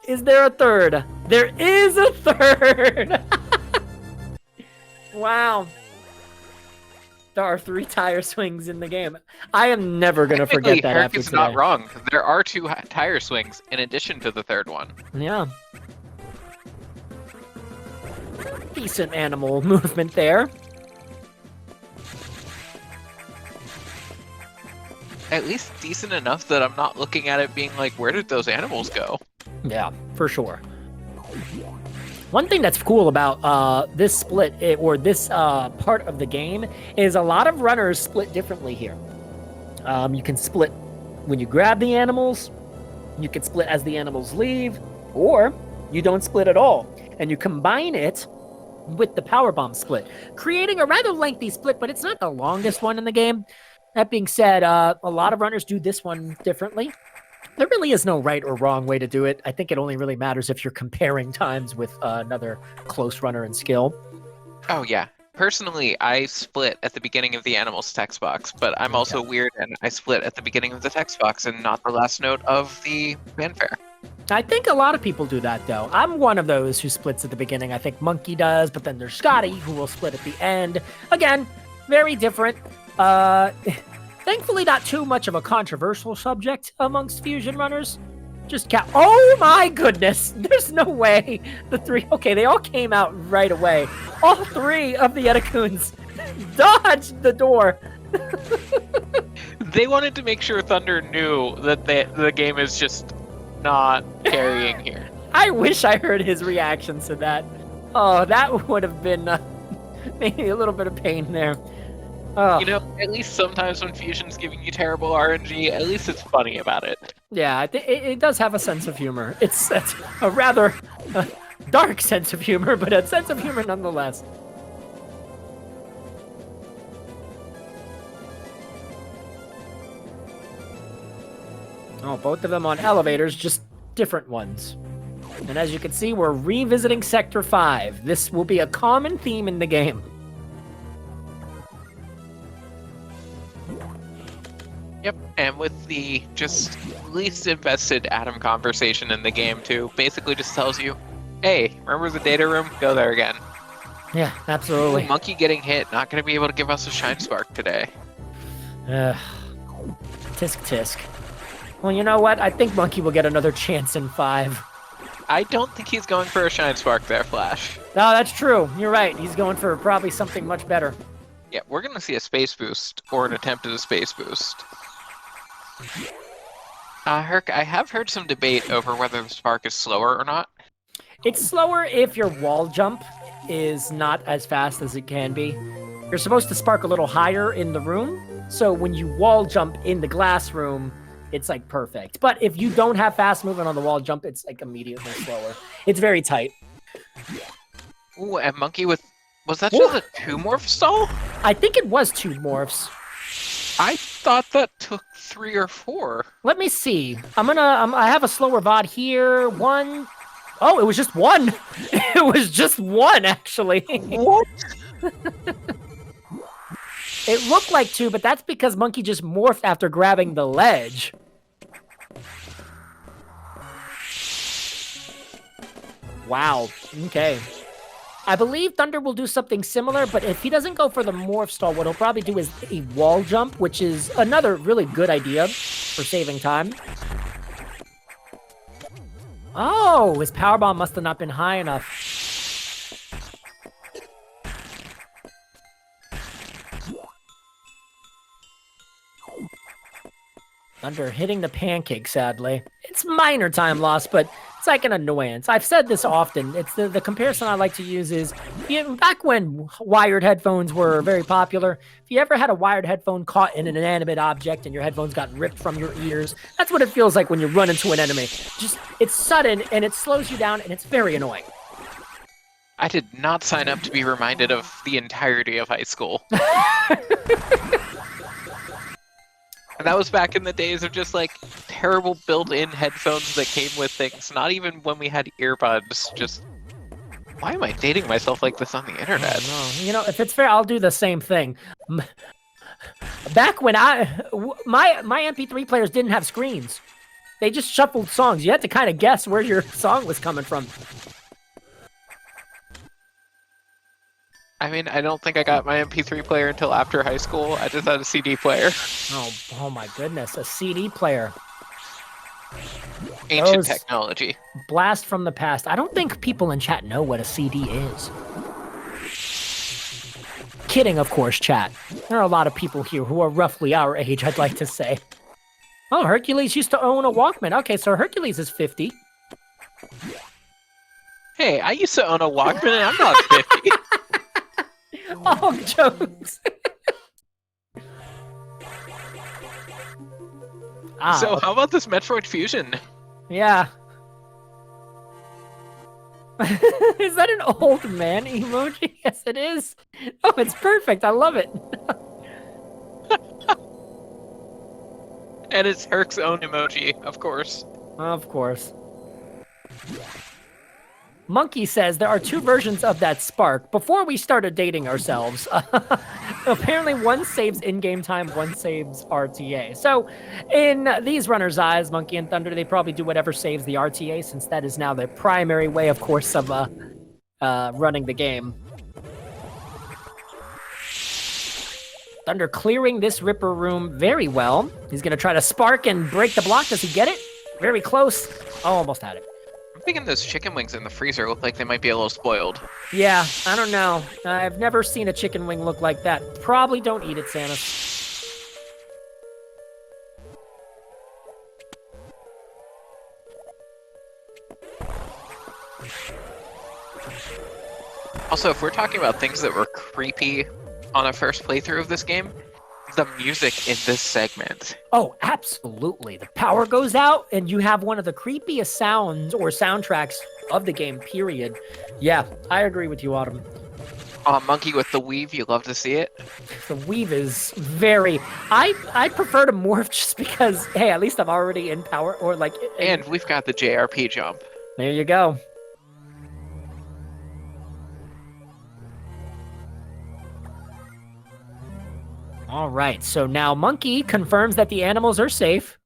Is there a third? There is a third! Wow. There are 3 tire swings in the game. I am never going to forget that after Herc is today. not wrong. There are 2 tire swings in addition to the third one. Yeah. Decent animal movement there. At least decent enough that I'm not looking at it being like, where did those animals go? Yeah, for sure. One thing that's cool about this split, or this part of the game, is a lot of runners split differently here. You can split when you grab the animals, you can split as the animals leave, or you don't split at all. And you combine it with the power bomb split, creating a rather lengthy split, but it's not the longest one in the game. That being said, a lot of runners do this one differently. There really is no right or wrong way to do it. I think it only really matters if you're comparing times with another close runner in skill. Oh, yeah. Personally, I split at the beginning of the animals text box, but I'm also weird and I split at the beginning of the text box and not the last note of the fanfare. I think a lot of people do that, though. I'm one of those who splits at the beginning. I think Monkey does, but then there's Scotty, who will split at the end. Again, very different. Thankfully, not too much of a controversial subject amongst fusion runners. Just oh my goodness! There's no way the 3. Okay, they all came out right away. All 3 of the Etakuns dodged the door. They wanted to make sure Thunder knew that the game is just not carrying here. I wish I heard his reaction to that. Oh, that would have been maybe a little bit of pain there. Oh. You know, at least sometimes when Fusion's giving you terrible RNG, at least it's funny about it. Yeah, it does have a sense of humor. It's a rather dark sense of humor, but a sense of humor nonetheless. Oh, both of them on elevators, just different ones. And as you can see, we're revisiting Sector 5. This will be a common theme in the game. Yep, and with the just least invested Adam conversation in the game too, basically just tells you, hey, remember the data room? Go there again. Yeah, absolutely. Ooh, Monkey getting hit, not going to be able to give us a Shine Spark today. Tisk tisk. Well, you know what? I think Monkey will get another chance in 5. I don't think he's going for a Shine Spark there, Flash. No, that's true. You're right. He's going for probably something much better. Yeah, we're going to see a Space Boost, or an attempt at a Space Boost. Herc, I have heard some debate over whether the Spark is slower or not. It's slower if your wall jump is not as fast as it can be. You're supposed to spark a little higher in the room, so when you wall jump in the glass room, it's like perfect. But if you don't have fast movement on the wall jump, it's like immediately slower. It's very tight. Ooh, and Monkey with... Was that just a 2-morph stall? I think it was 2 morphs. I thought that took 3 or 4. Let me see. I have a slower VOD here. 1. Oh, it was just 1. It was just 1, actually. What? It looked like 2, but that's because Monkey just morphed after grabbing the ledge. Wow. Okay. I believe Thunder will do something similar, but if he doesn't go for the morph stall, what he'll probably do is a wall jump, which is another really good idea for saving time. Oh, his power bomb must have not been high enough. Thunder hitting the pancake, sadly. It's minor time loss, but it's like an annoyance. I've said this often. It's the comparison I like to use is, back when wired headphones were very popular, if you ever had a wired headphone caught in an inanimate object and your headphones got ripped from your ears, that's what it feels like when you run into an enemy. Just, it's sudden, and it slows you down, and it's very annoying. I did not sign up to be reminded of the entirety of high school. And that was back in the days of just like terrible built-in headphones that came with things. Not even when we had earbuds. Just, why am I dating myself like this on the internet? Oh, no. You know, if it's fair, I'll do the same thing. Back when my MP3 players didn't have screens. They just shuffled songs. You had to kind of guess where your song was coming from. I mean, I don't think I got my MP3 player until after high school. I just had a CD player. Oh my goodness, a CD player. Ancient technology. Blast from the past. I don't think people in chat know what a CD is. Kidding, of course, chat. There are a lot of people here who are roughly our age, I'd like to say. Oh, Hercules used to own a Walkman. Okay, so Hercules is 50. Hey, I used to own a Walkman and I'm not 50. All jokes. So how about this Metroid Fusion? Yeah. Is that an old man emoji? Yes, it is. Oh, it's perfect. I love it. And it's Herc's own emoji, of course. Of course. Monkey says there are 2 versions of that spark. Before we started dating ourselves, apparently one saves in-game time, one saves RTA. So in these runners' eyes, Monkey and Thunder, they probably do whatever saves the RTA, since that is now their primary way, of course, of running the game. Thunder clearing this Ripper room very well. He's going to try to spark and break the block. Does he get it? Very close. Oh, almost had it. I'm thinking those chicken wings in the freezer look like they might be a little spoiled. Yeah, I don't know. I've never seen a chicken wing look like that. Probably don't eat it, Samus. Also, if we're talking about things that were creepy on a first playthrough of this game, the music in this segment. Oh, absolutely. The power goes out, and you have one of the creepiest sounds or soundtracks of the game, period. Yeah, I agree with you, Autumn. Monkey with the weave, you love to see it. The weave is very... I prefer to morph just because, hey, at least I'm already in power, or like... And we've got the JRP jump. There you go. All right, so now Monkey confirms that the animals are safe.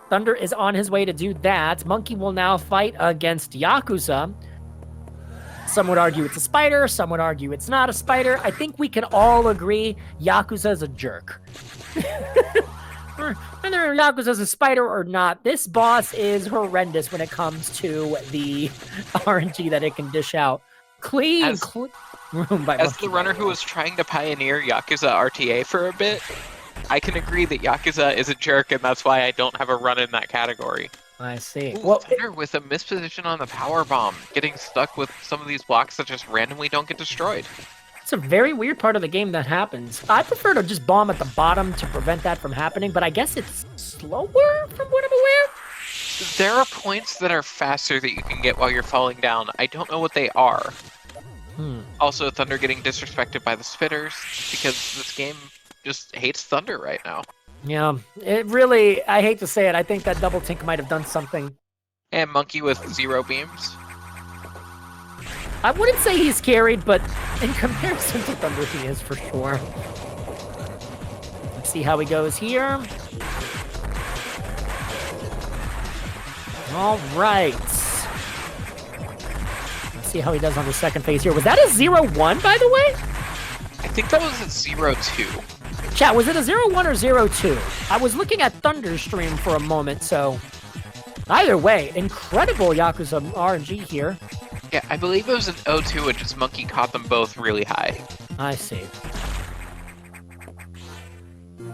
Thunder is on his way to do that. Monkey will now fight against Yakuza. Some would argue it's a spider. Some would argue it's not a spider. I think we can all agree Yakuza is a jerk. Whether Yakuza's a spider or not, this boss is horrendous when it comes to the RNG that it can dish out. Clean room by As the runner who was trying to pioneer Yakuza RTA for a bit, I can agree that Yakuza is a jerk, and that's why I don't have a run in that category. I see. Ooh, Well, Thunder with a misposition on the power bomb, getting stuck with some of these blocks that just randomly don't get destroyed. it's a very weird part of the game that happens. I prefer to just bomb at the bottom to prevent that from happening, but I guess it's slower from what I'm aware. There are points that are faster that you can get while you're falling down. I don't know what they are. Also, Thunder getting disrespected by the spitters, because this game just hates Thunder right now. Yeah, it really, I hate to say it, I think that Double Tink might have done something. And Monkey with 0 beams. I wouldn't say he's carried, but in comparison to Thunder, he is for sure. Let's see how he goes here. All right. Let's see how he does on the second phase here. Was that a 0-1, by the way? I think that was at 0-2. Chat, was it a 0-1 or 0-2? I was looking at Thunder's stream for a moment, so... Either way, incredible Yakuza RNG here. Yeah, I believe it was an 0-2, and just Monkey caught them both really high. I see.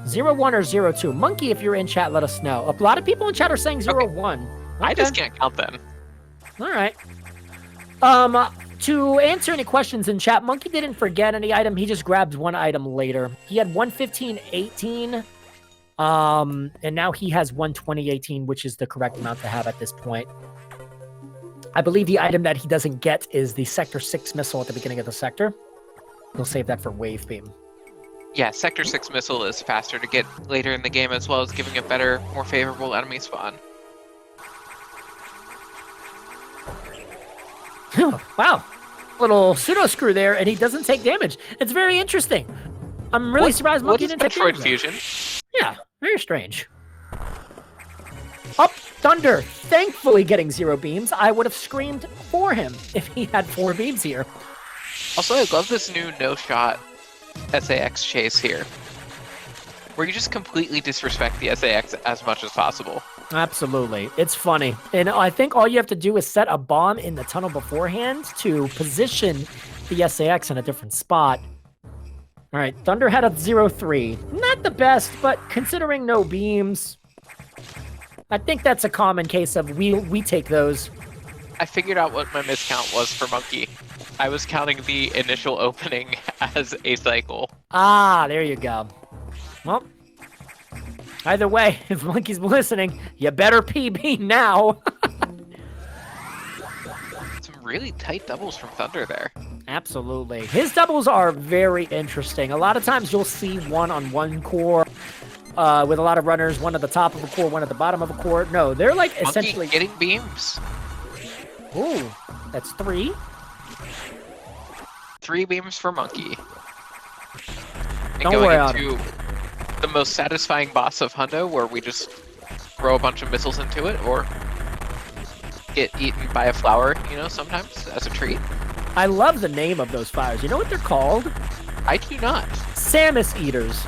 0-1 or 0-2. Monkey, if you're in chat, let us know. A lot of people in chat are saying 0-1. Okay. I just can't count them. All right. To answer any questions in chat, Monkey didn't forget any item. He just grabbed one item later. He had 115.18. And now he has 120.18, which is the correct amount to have at this point. I believe the item that he doesn't get is the Sector 6 missile at the beginning of the sector. We'll save that for Wave Beam. Yeah, Sector 6 missile is faster to get later in the game, as well as giving a better, more favorable enemy spawn. Wow. Little pseudo screw there, and he doesn't take damage. It's very interesting. I'm really surprised Monkey didn't take damage. Metroid fusion? Yeah, very strange. Up Thunder, thankfully getting 0 beams. I would have screamed for him if he had 4 beams here. Also, I love this new no-shot SAX chase here, where you just completely disrespect the SAX as much as possible. Absolutely. It's funny. And I think all you have to do is set a bomb in the tunnel beforehand to position the SAX in a different spot. All right, Thunder had a 0-3. Not the best, but considering no beams, I think that's a common case of we take those. I figured out what my miscount was for Monkey. I was counting the initial opening as a cycle. Ah, there you go. Well, either way, if Monkey's listening, you better PB now. Some really tight doubles from Thunder there. Absolutely. His doubles are very interesting. A lot of times you'll see one on one core with a lot of runners, one at the top of a core, one at the bottom of a core. No, they're like Monkey essentially... getting beams. Ooh, that's 3. 3 beams for Monkey. And Don't going worry, into the most satisfying boss of Hundo, where we just throw a bunch of missiles into it, or get eaten by a flower, you know, sometimes, as a treat. I love the name of those fires. You know what they're called? I do not. Samus Eaters.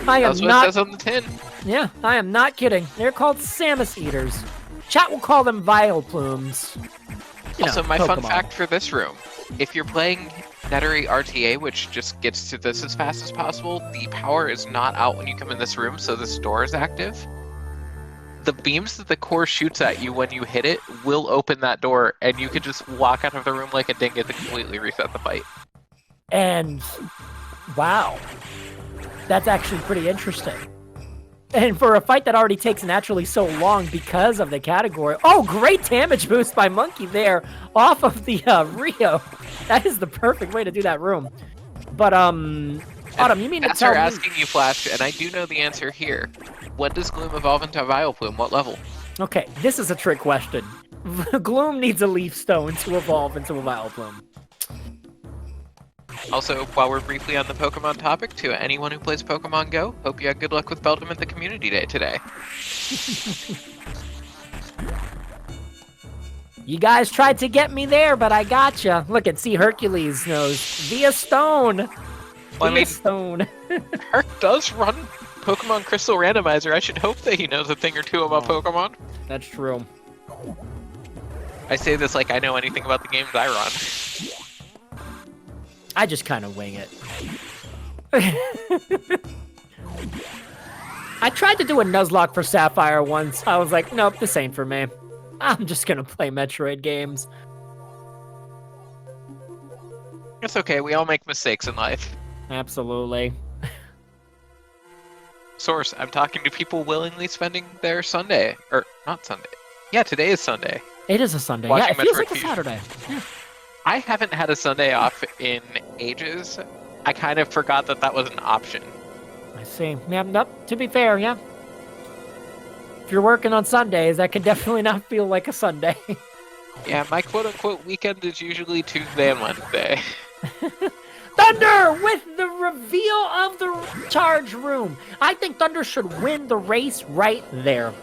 I am That's what not... it says on the tin. Yeah, I am not kidding. They're called Samus Eaters. Chat will call them Vile Plumes. You Also, know, my fun Pokemon. fact for this room, if you're playing Nettery RTA, which just gets to this as fast as possible, the power is not out when you come in this room, so this door is active. The beams that the core shoots at you when you hit it will open that door, and you can just walk out of the room like a dingus to completely reset the fight. And Wow. That's actually pretty interesting. And for a fight that already takes naturally so long because of the category. Oh, great damage boost by Monkey there off of the Rio. That is the perfect way to do that room. But, Autumn, you mean to tell me... asking you, Flash, and I do know the answer here. When does Gloom evolve into Vileplume? What level? Okay, this is a trick question. Gloom needs a Leaf Stone to evolve into a Vileplume. Also, while we're briefly on the Pokemon topic, to anyone who plays Pokemon Go, hope you had good luck with Beldum at the Community Day today. You guys tried to get me there, but I gotcha. Look at see Hercules knows via stone. Well, Stone. Herc does run Pokemon Crystal Randomizer. I should hope that he knows a thing or two about Pokemon. That's true. I say this like I know anything about the games I run. I just kind of wing it. I tried to do a Nuzlocke for Sapphire once. I was like, nope, this ain't for me. I'm just gonna play Metroid games. It's okay, we all make mistakes in life. Absolutely. Source, I'm talking to people willingly spending their Sunday. Or, not Sunday. Yeah, today is Sunday. It is a Sunday. Watching Yeah, it feels Metroid like a Fusion. Saturday. Yeah. I haven't had a Sunday off in ages. I kind of forgot that that was an option. I see. Yeah, nope, to be fair, yeah. If you're working on Sundays, that can definitely not feel like a Sunday. Yeah, my quote-unquote weekend is usually Tuesday and Wednesday. Thunder with the reveal of the recharge room. I think Thunder should win the race right there.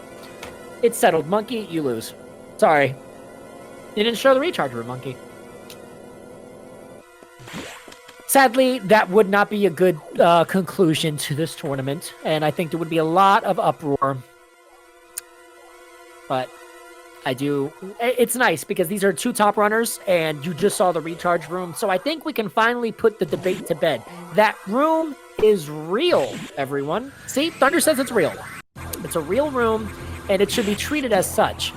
It's settled. Monkey, you lose. Sorry. You didn't show the recharge room, Monkey. Sadly, that would not be a good conclusion to this tournament, and I think there would be a lot of uproar. But it's nice because these are two top runners, and you just saw the recharge room, so I think we can finally put the debate to bed. That room is real, everyone. See, Thunder says it's real. It's a real room, and it should be treated as such.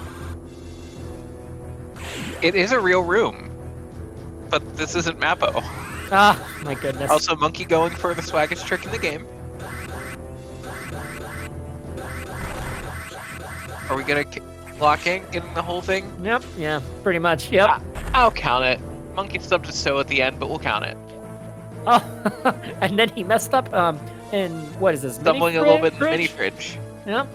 It is a real room, but this isn't Mappo. Ah, my goodness. Also, Monkey going for the swaggest trick in the game. Are we gonna lock in the whole thing? Yep, yeah, pretty much, yep. I'll count it. Monkey stubbed his toe at the end, but we'll count it. Oh, and then he messed up, in, what is this, Stumbling a little bit in the mini fridge. Yep.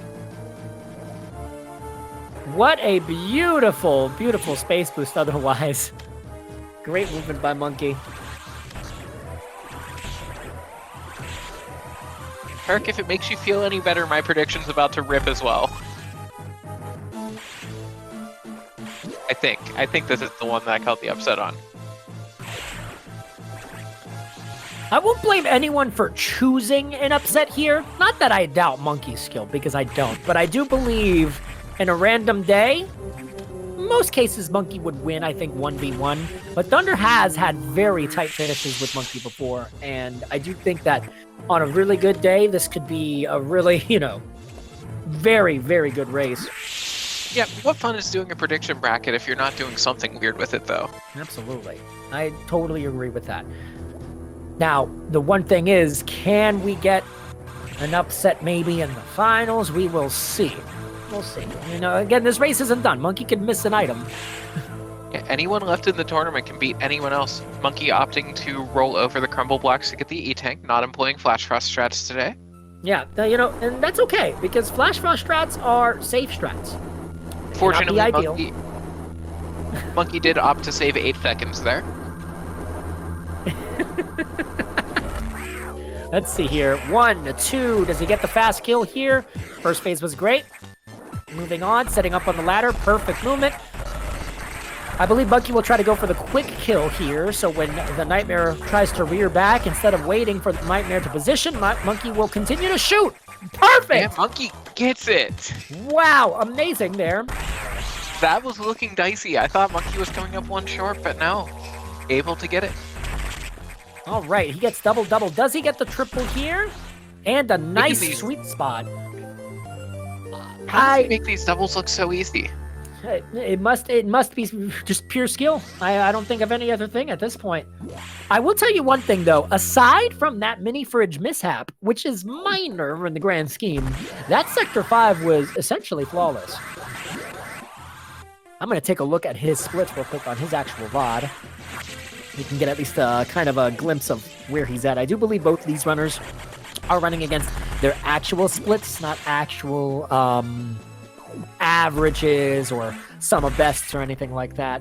What a beautiful, beautiful space boost otherwise. Great movement by Monkey. Herc, if it makes you feel any better, my prediction's about to rip as well. I think this is the one that I called the upset on. I won't blame anyone for choosing an upset here. Not that I doubt Monkey's skill, because I don't. But I do believe in a random day, most cases Monkey would win, I think, 1v1. But Thunder has had very tight finishes with Monkey before. And I do think that on a really good day, this could be a really, very, very good race. Yeah, what fun is doing a prediction bracket if you're not doing something weird with it, though? Absolutely. I totally agree with that. Now, the one thing is, can we get an upset maybe in the finals? We will see. We'll see. Again, this race isn't done. Monkey could miss an item. Yeah, anyone left in the tournament can beat anyone else. Monkey opting to roll over the crumble blocks to get the E-Tank, not employing Flash Frost strats today. Yeah, and that's okay, because Flash Frost strats are safe strats. Fortunately, Monkey did opt to save 8 seconds there. Let's see here. 1, 2. Does he get the fast kill here? First phase was great. Moving on, setting up on the ladder. Perfect movement. I believe Monkey will try to go for the quick kill here, so when the Nightmare tries to rear back, instead of waiting for the Nightmare to position, Monkey will continue to shoot. Perfect! Yeah, Monkey gets it! Wow, amazing there. That was looking dicey. I thought Monkey was coming up one short, but no. Able to get it. All right, he gets double. Does he get the triple here? And a nice sweet spot. How does he make these doubles look so easy? It must be just pure skill. I don't think of any other thing at this point. I will tell you one thing though. Aside from that mini fridge mishap, which is minor in the grand scheme, that Sector 5 was essentially flawless. I'm gonna take a look at his splits real quick on his actual VOD. We can get at least kind of a glimpse of where he's at. I do believe both of these runners are running against their actual splits, not actual averages or sum of bests or anything like that.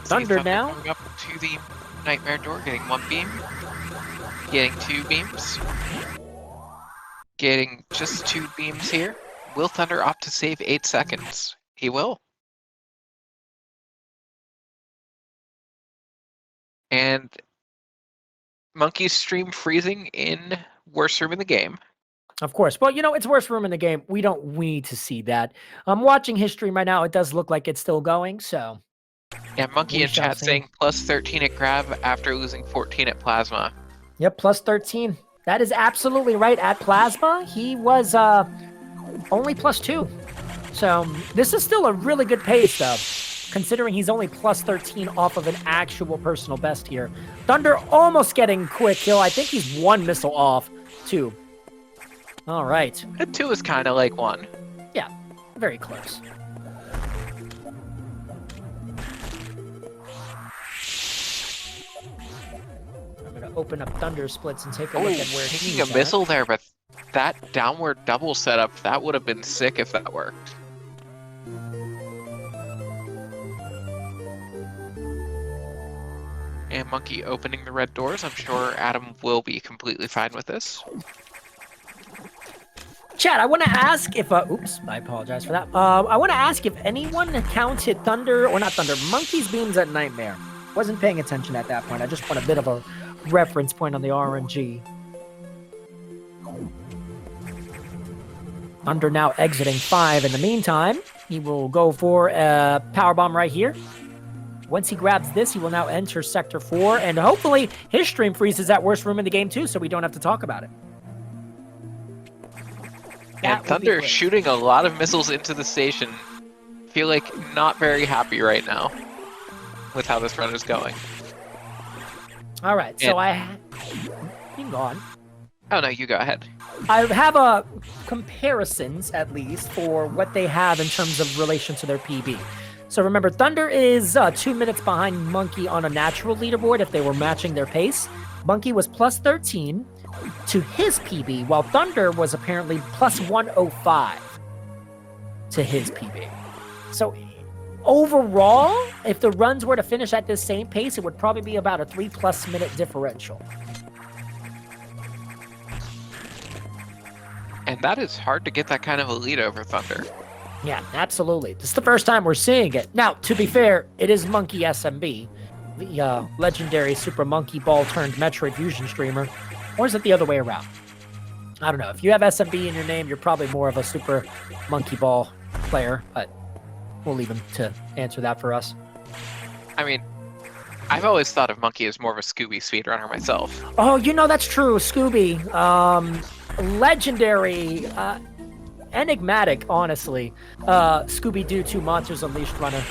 Thunder now. Going up to the nightmare door, getting 1 beam, getting 2 beams, getting just 2 beams here. Will Thunder opt to save 8 seconds? He will. And Monkey's stream freezing in worst room in the game. Of course. Well, you know, it's worst room in the game. We need to see that. I'm watching his stream right now. It does look like it's still going, so. Yeah, Monkey in chat saying plus 13 at grab after losing 14 at plasma. Yep, plus 13. That is absolutely right. At plasma, he was only plus 2. So this is still a really good pace, though, considering he's only plus 13 off of an actual personal best here. Thunder almost getting quick kill. I think he's 1 missile off, too. All right. A 2 is kind of like 1. Yeah, very close. I'm going to open up Thunder splits and take a look at where he's taking a missile there, but that downward double setup, that would have been sick if that worked. And Monkey opening the red doors. I'm sure Adam will be completely fine with this. Chat, I want to ask if, oops, I apologize for that. I want to ask if anyone counted Thunder, or not Thunder, Monkey's beams at Nightmare. Wasn't paying attention at that point. I just want a bit of a reference point on the RNG. Thunder now exiting 5 in the meantime. He will go for a power bomb right here. Once he grabs this, he will now enter Sector 4, and hopefully his stream freezes at worst room in the game too, so we don't have to talk about it. And Thunder shooting a lot of missiles into the station. Feel like not very happy right now with how this run is going. All right, so you can go on. Oh no, you go ahead. I have comparisons, at least, for what they have in terms of relation to their PB. So remember, Thunder is 2 minutes behind Monkey on a natural leaderboard if they were matching their pace. Monkey was plus 13 to his PB, while Thunder was apparently plus 105 to his PB. So overall, if the runs were to finish at this same pace, it would probably be about a 3+ minute differential. And that is hard to get that kind of a lead over Thunder. Yeah, absolutely. This is the first time we're seeing it. Now, to be fair, it is Monkey SMB, the legendary Super Monkey Ball turned Metroid Fusion streamer. Or is it the other way around? I don't know. If you have SMB in your name, you're probably more of a Super Monkey Ball player, but we'll leave him to answer that for us. I mean, I've always thought of Monkey as more of a Scooby speedrunner myself. Oh, you know, that's true. Scooby. Legendary, enigmatic, honestly. Scooby-Doo 2 Monsters Unleashed runner.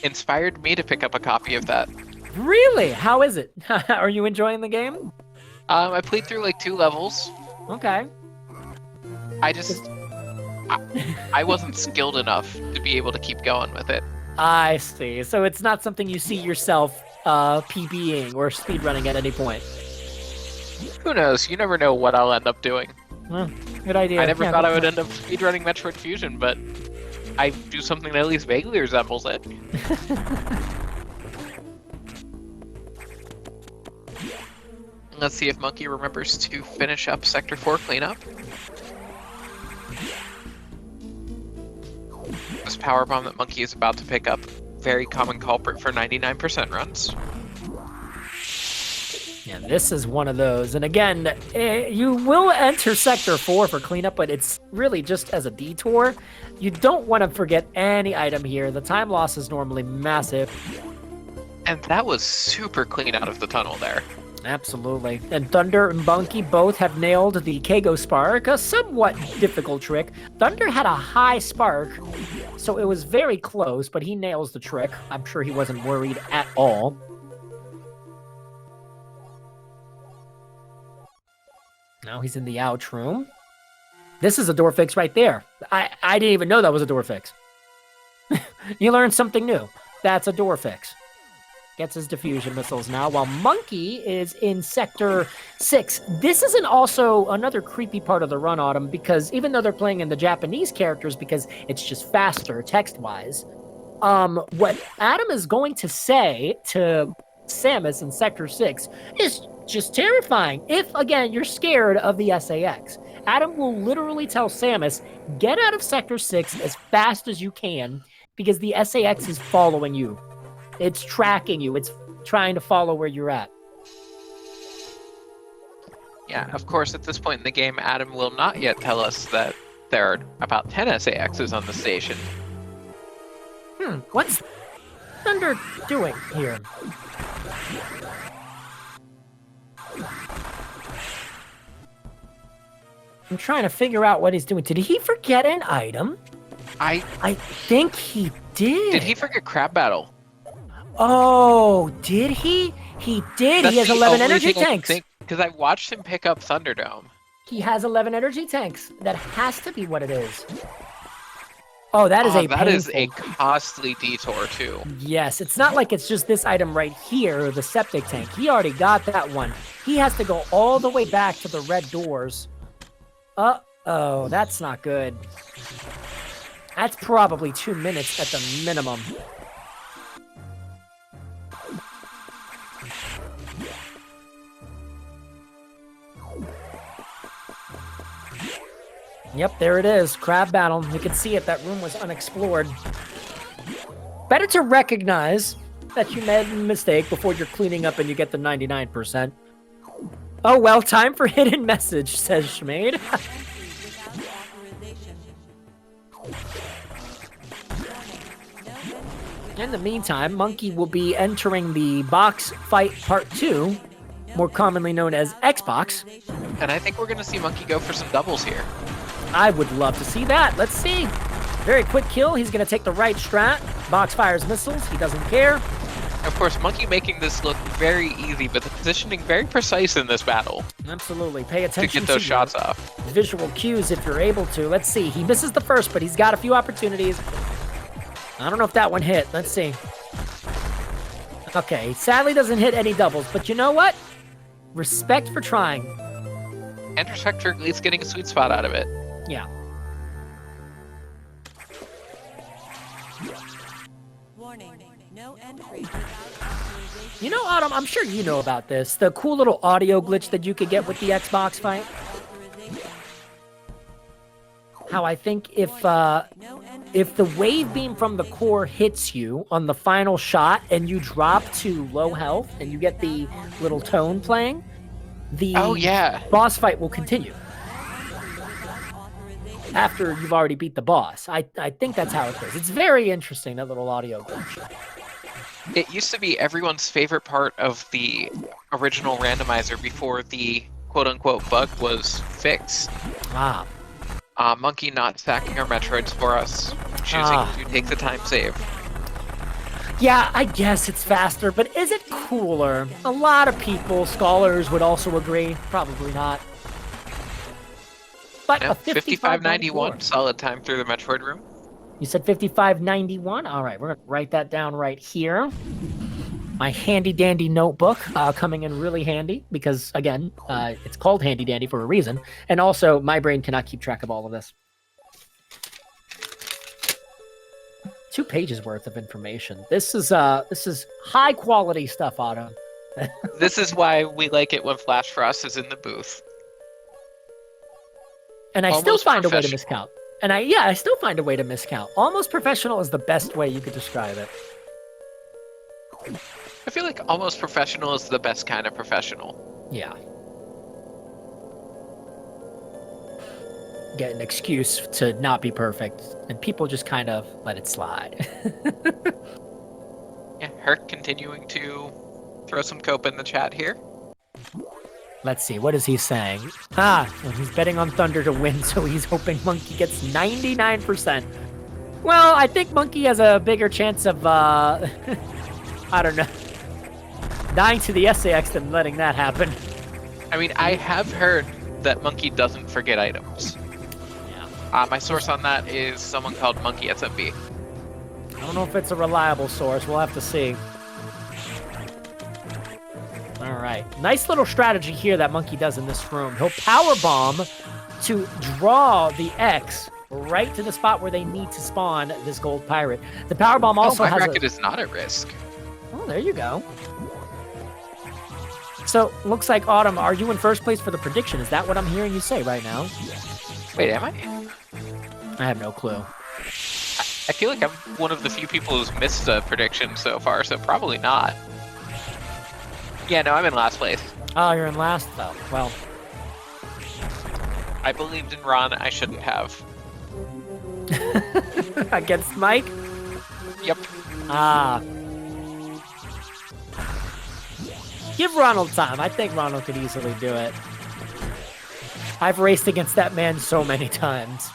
Inspired me to pick up a copy of that. Really? How is it? Are you enjoying the game? I played through like 2 levels. Okay. I wasn't skilled enough to be able to keep going with it. I see. So it's not something you see yourself PBing or speedrunning at any point. Who knows? You never know what I'll end up doing. Good idea. I never thought I would end up speedrunning Metroid Fusion, but I do something that at least vaguely resembles it. Let's see if Monkey remembers to finish up Sector 4 cleanup. This power bomb that Monkey is about to pick up, very common culprit for 99% runs. Yeah, this is one of those. And again, you will enter Sector 4 for cleanup, but it's really just as a detour. You don't want to forget any item here. The time loss is normally massive. And that was super clean out of the tunnel there. Absolutely. And Thunder and Bunky both have nailed the Kago Spark, a somewhat difficult trick. Thunder had a high spark, so it was very close, but he nails the trick. I'm sure he wasn't worried at all. Now he's in the ouch room. This is a door fix right there. I didn't even know that was a door fix. You learned something new. That's a door fix. Gets his diffusion missiles now, while Monkey is in Sector 6. This isn't also another creepy part of the run, Autumn, because even though they're playing in the Japanese characters because it's just faster text-wise, what Adam is going to say to Samus in Sector 6 is just terrifying. If, again, you're scared of the SAX, Adam will literally tell Samus, get out of Sector 6 as fast as you can because the SAX is following you. It's tracking you. It's trying to follow where you're at. Yeah, of course, at this point in the game, Adam will not yet tell us that there are about 10 SAXs on the station. What's Thunder doing here? I'm trying to figure out what he's doing. Did he forget an item? I think he did. Did he forget Crab Battle? Oh, did he? He did. He has 11 energy tanks. Because I watched him pick up Thunderdome. He has 11 energy tanks. That has to be what it is. Oh, that is that is a costly detour, too. Yes, it's not like it's just this item right here, the septic tank. He already got that one. He has to go all the way back to the red doors. Uh-oh, that's not good. That's probably 2 minutes at the minimum. Yep, there it is. Crab battle. You can see it. That room was unexplored. Better to recognize that you made a mistake before you're cleaning up and you get the 99%. Oh, well, time for hidden message, says Schmade. In the meantime, Monkey will be entering the box fight part 2, more commonly known as Xbox. And I think we're going to see Monkey go for some doubles here. I would love to see that. Let's see. Very quick kill. He's going to take the right strat. Box fires missiles. He doesn't care. Of course, Monkey making this look very easy, but the positioning very precise in this battle. Absolutely. Pay attention to get those shots off. Visual cues if you're able to. Let's see. He misses the first, but he's got a few opportunities. I don't know if that one hit. Let's see. Okay. Sadly doesn't hit any doubles, but you know what? Respect for trying. Intersector at least getting a sweet spot out of it. Yeah. Warning, no entry without authorization. You know, Autumn, I'm sure you know about this. The cool little audio glitch that you could get with the Xbox fight. How I think if the wave beam from the core hits you on the final shot and you drop to low health and you get the little tone playing, the boss fight will continue. After you've already beat the boss. I think that's how it goes. It's very interesting, that little audio glitch. It used to be everyone's favorite part of the original randomizer before the quote-unquote bug was fixed. Monkey not stacking our Metroids for us, choosing to take the time save. Yeah, I guess it's faster, but is it cooler? A lot of people, scholars, would also agree. Probably not. But a 55.91, solid time through the Metroid room. You said 55.91? All right, we're going to write that down right here. My handy-dandy notebook coming in really handy because, again, it's called handy-dandy for a reason. And also, my brain cannot keep track of all of this. 2 pages worth of information. This is high-quality stuff, Otto. This is why we like it when Flash Frost is in the booth. And I still find a way to miscount. And I still find a way to miscount. Almost professional is the best way you could describe it. I feel like almost professional is the best kind of professional. Yeah. Get an excuse to not be perfect, and people just kind of let it slide. Yeah, Herc continuing to throw some cope in the chat here. Let's see, what is he saying? Well, he's betting on Thunder to win, so he's hoping Monkey gets 99%. Well, I think Monkey has a bigger chance of, I don't know, dying to the SAX than letting that happen. I mean, I have heard that Monkey doesn't forget items. Yeah. My source on that is someone called monkeysmb. I don't know if it's a reliable source. We'll have to see. All right. Nice little strategy here that Monkey does in this room. He'll power bomb to draw the X right to the spot where they need to spawn this gold pirate. The power bomb also my has bracket is not at risk. Oh, there you go. So, looks like, Autumn, are you in first place for the prediction? Is that what I'm hearing you say right now? Wait, am I? I have no clue. I feel like I'm one of the few people who's missed a prediction so far, so probably not. Yeah, no, I'm in last place. Oh, you're in last, though. Well, I believed in Ron, I shouldn't have. against Mike? Yep. Ah. Give Ronald time. I think Ronald could easily do it. I've raced against that man so many times.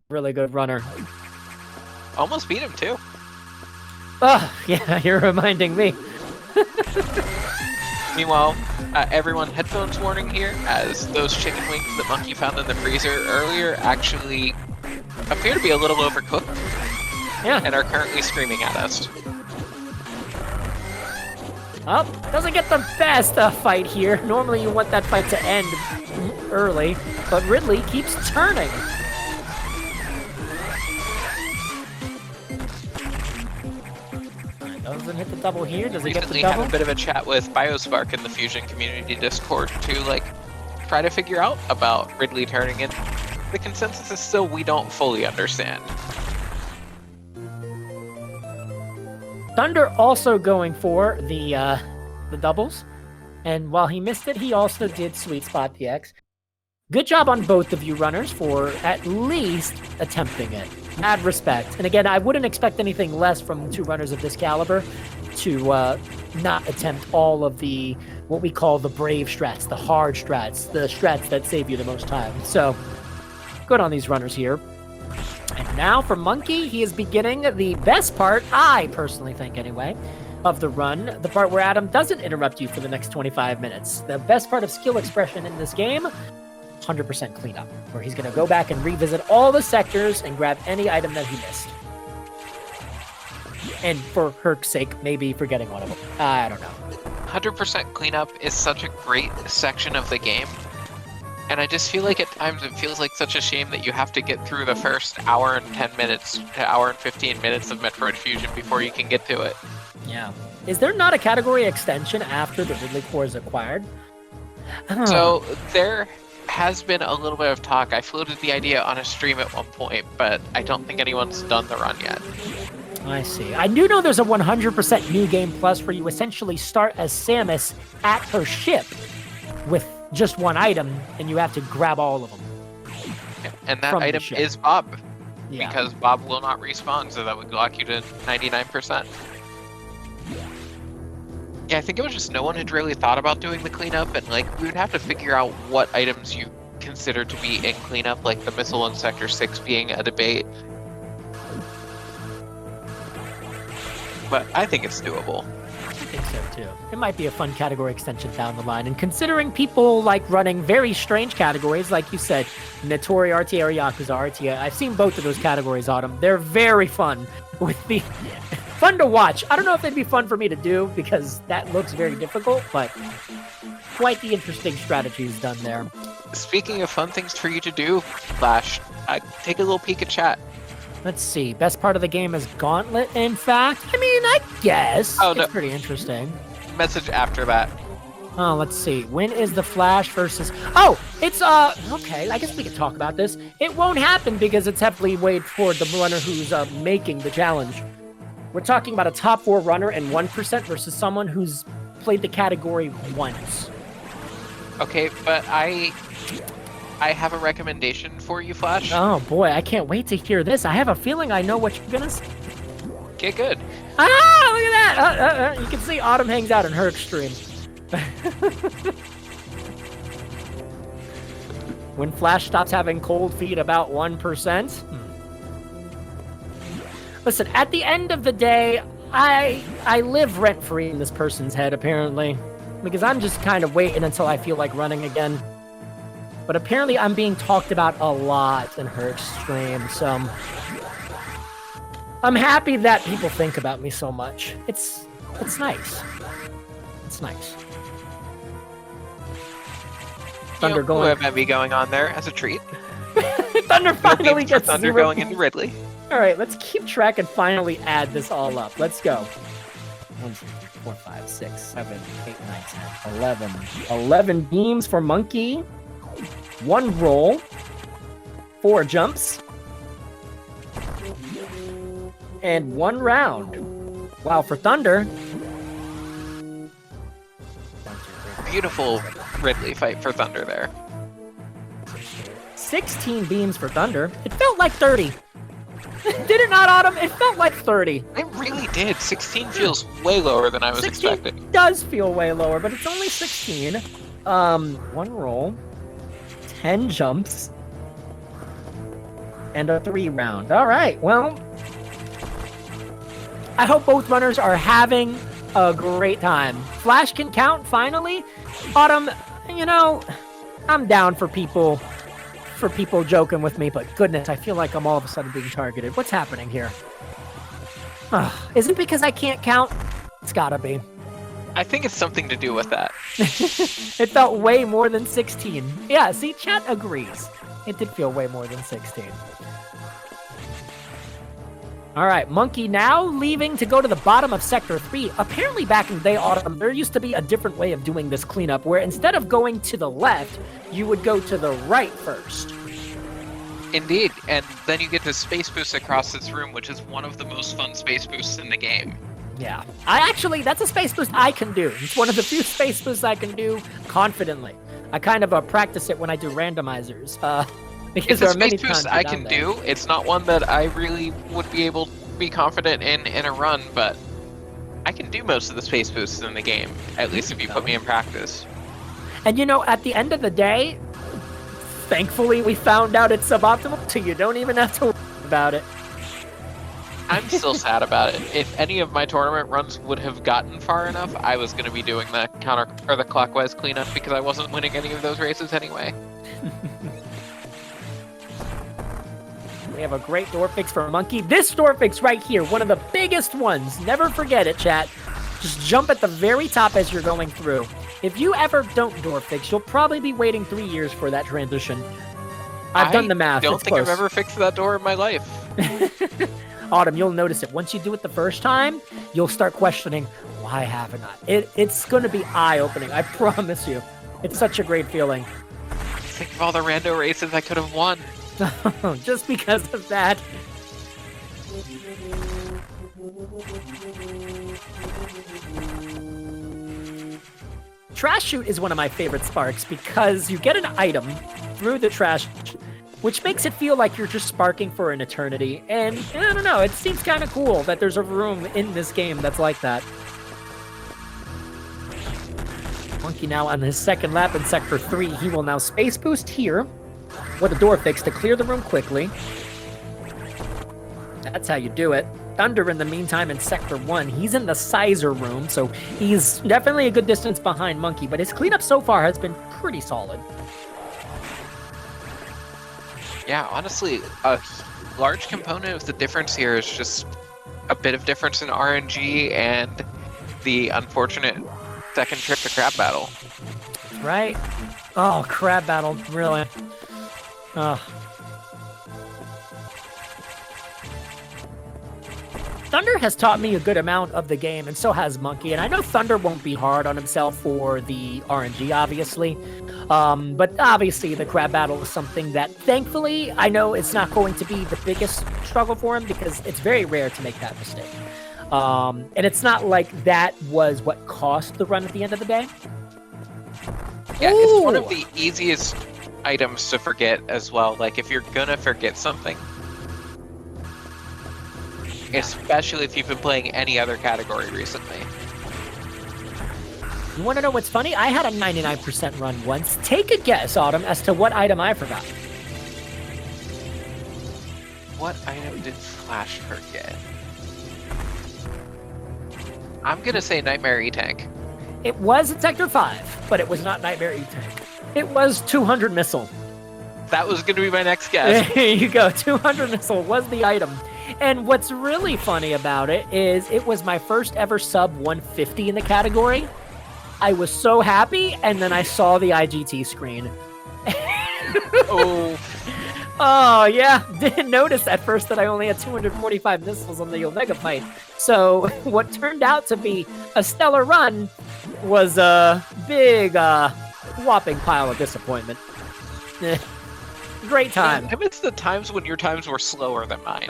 Really good runner. Almost beat him, too. Oh, yeah, you're reminding me. Meanwhile, everyone, headphones warning here, as those chicken wings that Monkey found in the freezer earlier actually appear to be a little overcooked. Yeah. And are currently screaming at us. Oh, doesn't get the best fight here. Normally you want that fight to end early, but Ridley keeps turning. Doesn't hit the double here. Does he get the Recently double? had a bit of a chat with Biospark in the Fusion community Discord to try to figure out about Ridley turning, and the consensus is still we don't fully understand. Thunder also going for the doubles, and while he missed it, he also did sweet spot the X. Good job on both of you runners for at least attempting it. Mad respect. And again, I wouldn't expect anything less from two runners of this caliber to not attempt all of the, what we call the brave strats, the hard strats, the strats that save you the most time. So, good on these runners here. And now for Monkey, he is beginning the best part, I personally think anyway, of the run. The part where Adam doesn't interrupt you for the next 25 minutes. The best part of skill expression in this game, 100% cleanup, where he's going to go back and revisit all the sectors and grab any item that he missed. And for Herc's sake, maybe forgetting one of them. I don't know. 100% cleanup is such a great section of the game. And I just feel like at times it feels like such a shame that you have to get through the first hour and 10 minutes to hour and 15 minutes of Metroid Fusion before you can get to it. Yeah. Is there not a category extension after the Ridley Core is acquired? So there has been a little bit of talk. I floated the idea on a stream at one point, but I don't think anyone's done the run yet. I see. I do know there's a 100% New Game Plus where you essentially start as Samus at her ship with just one item, and you have to grab all of them. Yeah, and that From the item ship. is Bob, Yeah. because Bob will not respawn, so that would lock you to 99%. Yeah, I think it was just no one had really thought about doing the cleanup, and we would have to figure out what items you consider to be in cleanup, like the missile in Sector 6 being a debate. But I think it's doable. I think so too. It might be a fun category extension down the line. And considering people like running very strange categories, like you said, Notori RTA or Yakuza RTA, I've seen both of those categories, Autumn. They're very fun. Fun to watch. I don't know if they'd be fun for me to do because that looks very difficult, but quite the interesting strategies done there. Speaking of fun things for you to do, Flash, take a little peek at chat. Let's see. Best part of the game is Gauntlet, in fact. I mean, I guess. Oh, it's no. pretty interesting. Message after that. Oh, let's see. When is the Flash versus... Oh, it's, okay, I guess we can talk about this. It won't happen because it's heavily weighed toward the runner who's making the challenge. We're talking about a top 4 runner and 1% versus someone who's played the category once. Okay, but I have a recommendation for you, Flash. Oh, boy, I can't wait to hear this. I have a feeling I know what you're gonna say. Okay, good. Ah, look at that! You can see Autumn hangs out in her extreme. When Flash stops having cold feet, about 1%. Listen, at the end of the day, I live rent-free in this person's head, apparently. Because I'm just kind of waiting until I feel like running again. But apparently I'm being talked about a lot in her stream, so... I'm happy that people think about me so much. It's nice. It's nice. Thunder going... Who be going on there as a treat? Thunder finally gets Thunder 0 going into Ridley. Alright, let's keep track and finally add this all up. Let's go. 1, 2, 3, 4, 5, 6, 7, 8, 9, 10, 11. 11 beams for Monkey. 1 roll. 4 jumps. And 1 round. Wow, for Thunder. Beautiful Ridley fight for Thunder there. 16 beams for Thunder. It felt like 30. Did it not, Autumn? It felt like 30. It really did. 16 feels way lower than I was 16 expecting. Does feel way lower, but it's only 16. 1 roll. 10 jumps. And a 3 round. All right, well... I hope both runners are having a great time. Flash can count, finally. Autumn, you know, I'm down for people joking with me, but goodness, I feel like I'm all of a sudden being targeted. What's happening here? Is it because I can't count? It's gotta be. I think it's something to do with that. It felt way more than 16. Yeah, see, chat agrees. It did feel way more than 16. All right, Monkey now leaving to go to the bottom of Sector 3. Apparently back in the day, Autumn, there used to be a different way of doing this cleanup, where instead of going to the left, you would go to the right first. Indeed, and then you get to space boost across this room, which is one of the most fun space boosts in the game. Yeah, that's a space boost I can do. It's one of the few space boosts I can do confidently. I kind of practice it when I do randomizers. Because it's there are many a space boost times I can do. It's not one that I really would be able to be confident in a run, but I can do most of the space boosts in the game, at least if you put me in practice. And you know, at the end of the day, thankfully we found out it's suboptimal, so you don't even have to worry about it. I'm still sad about it. If any of my tournament runs would have gotten far enough, I was going to be doing the the clockwise cleanup because I wasn't winning any of those races anyway. We have a door door fix for Monkey. This door fix right here, one of the biggest ones. Never forget it, chat. Just jump at the very top as you're going through. If you ever don't door fix, you'll probably be waiting 3 years for that transition. I've done the math. I don't it's think close. I've ever fixed that door in my life. Autumn, you'll notice it. Once you do it the first time, you'll start questioning, why haven't I? It's going to be eye-opening, I promise you. It's such a great feeling. Think of all the rando races I could have won. Just because of that. Trash Chute is one of my favorite sparks because you get an item through the trash, which makes it feel like you're just sparking for an eternity. And I don't know, it seems kind of cool that there's a room in this game that's like that. Monkey now on his second lap in Sector 3. He will now space boost here with a door fix to clear the room quickly. That's how you do it. Thunder, in the meantime, in Sector 1. He's in the Sizer room, so he's definitely a good distance behind Monkey, but his cleanup so far has been pretty solid. Yeah, honestly, a large component of the difference here is just a bit of difference in RNG and the unfortunate second trip to Crab Battle. Right? Oh, Crab Battle, really. Thunder has taught me a good amount of the game, and so has Monkey. And I know Thunder won't be hard on himself for the RNG, obviously. But obviously, the Crab Battle is something that, thankfully, I know it's not going to be the biggest struggle for him because it's very rare to make that mistake. And it's not like that was what cost the run at the end of the day. Yeah, it's one of the easiest items to forget as well. Like, if you're gonna forget something, especially if you've been playing any other category recently. You want to know what's funny? I had a 99% run once. Take a guess, Autumn, as to what item I forgot. What item did Flash forget? I'm gonna say Nightmare E-Tank. It was in Sector 5, but it was not Nightmare E-Tank. It was 200 Missile. That was gonna be my next guess. There you go. 200 Missile was the item. And what's really funny about it is it was my first ever sub 150 in the category. I was so happy, and then I saw the IGT screen. Oh. Oh, yeah. Didn't notice at first that I only had 245 missiles on the Omega fight. So what turned out to be a stellar run was a big, whopping pile of disappointment. Great time. I miss the times when your times were slower than mine.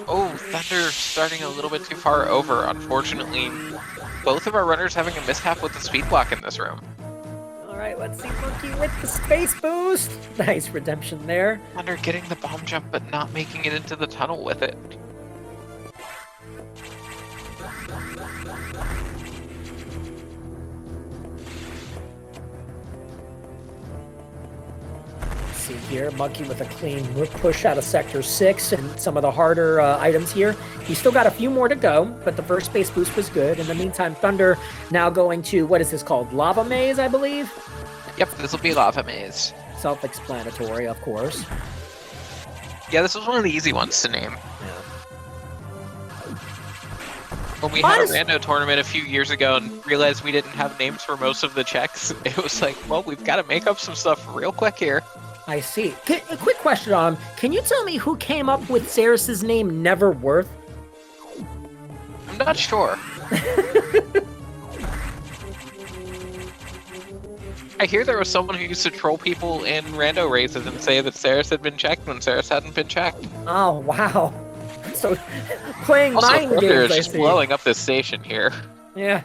Oh, Thunder starting a little bit too far over. Unfortunately, both of our runners having a mishap with the speed block in this room. All right, let's see Monkey with the space boost. Nice redemption there. Thunder getting the bomb jump, but not making it into the tunnel with it. See here, Monkey with a clean push out of Sector 6 and some of the harder items here. He's still got a few more to go, but the first space boost was good. In the meantime, Thunder now going to, what is this called? Lava Maze, I believe? Yep, this will be Lava Maze. Self-explanatory, of course. Yeah, this was one of the easy ones to name. Yeah. When we had a rando tournament a few years ago and realized we didn't have names for most of the checks, it was like, well, we've got to make up some stuff real quick here. I see. A quick question on him. Can you tell me who came up with Ceres's name, Neverworth? I'm not sure. I hear there was someone who used to troll people in rando races and say that Ceres had been checked when Ceres hadn't been checked. Oh, wow. So, playing Also, mind Thunder games, is I just see. blowing up this station here. Yeah.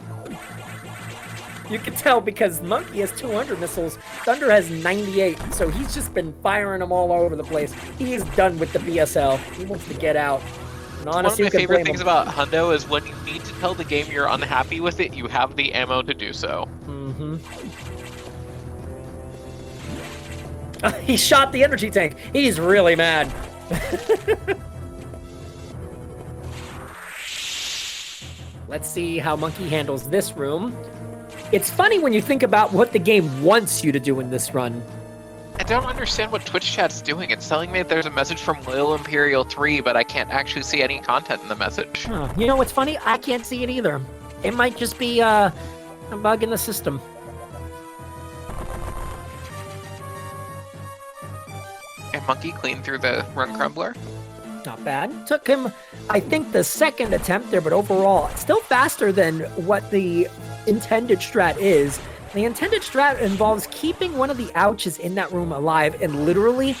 You can tell because Monkey has 200 missiles, Thunder has 98, so he's just been firing them all over the place. He is done with the BSL. He wants to get out. And One of honestly, my you can favorite blame things him. about Hundo is when you need to tell the game you're unhappy with it, you have the ammo to do so. Mm-hmm. He shot the energy tank. He's really mad. Let's see how Monkey handles this room. It's funny when you think about what the game wants you to do in this run. I don't understand what Twitch chat's doing. It's telling me that there's a message from Lil Imperial 3, but I can't actually see any content in the message. Huh. You know what's funny? I can't see it either. It might just be a bug in the system. And Monkey clean through the run crumbler. Not bad. Took him, I think, the second attempt there, but overall, still faster than what the intended strat is. The intended strat involves keeping one of the ouches in that room alive and literally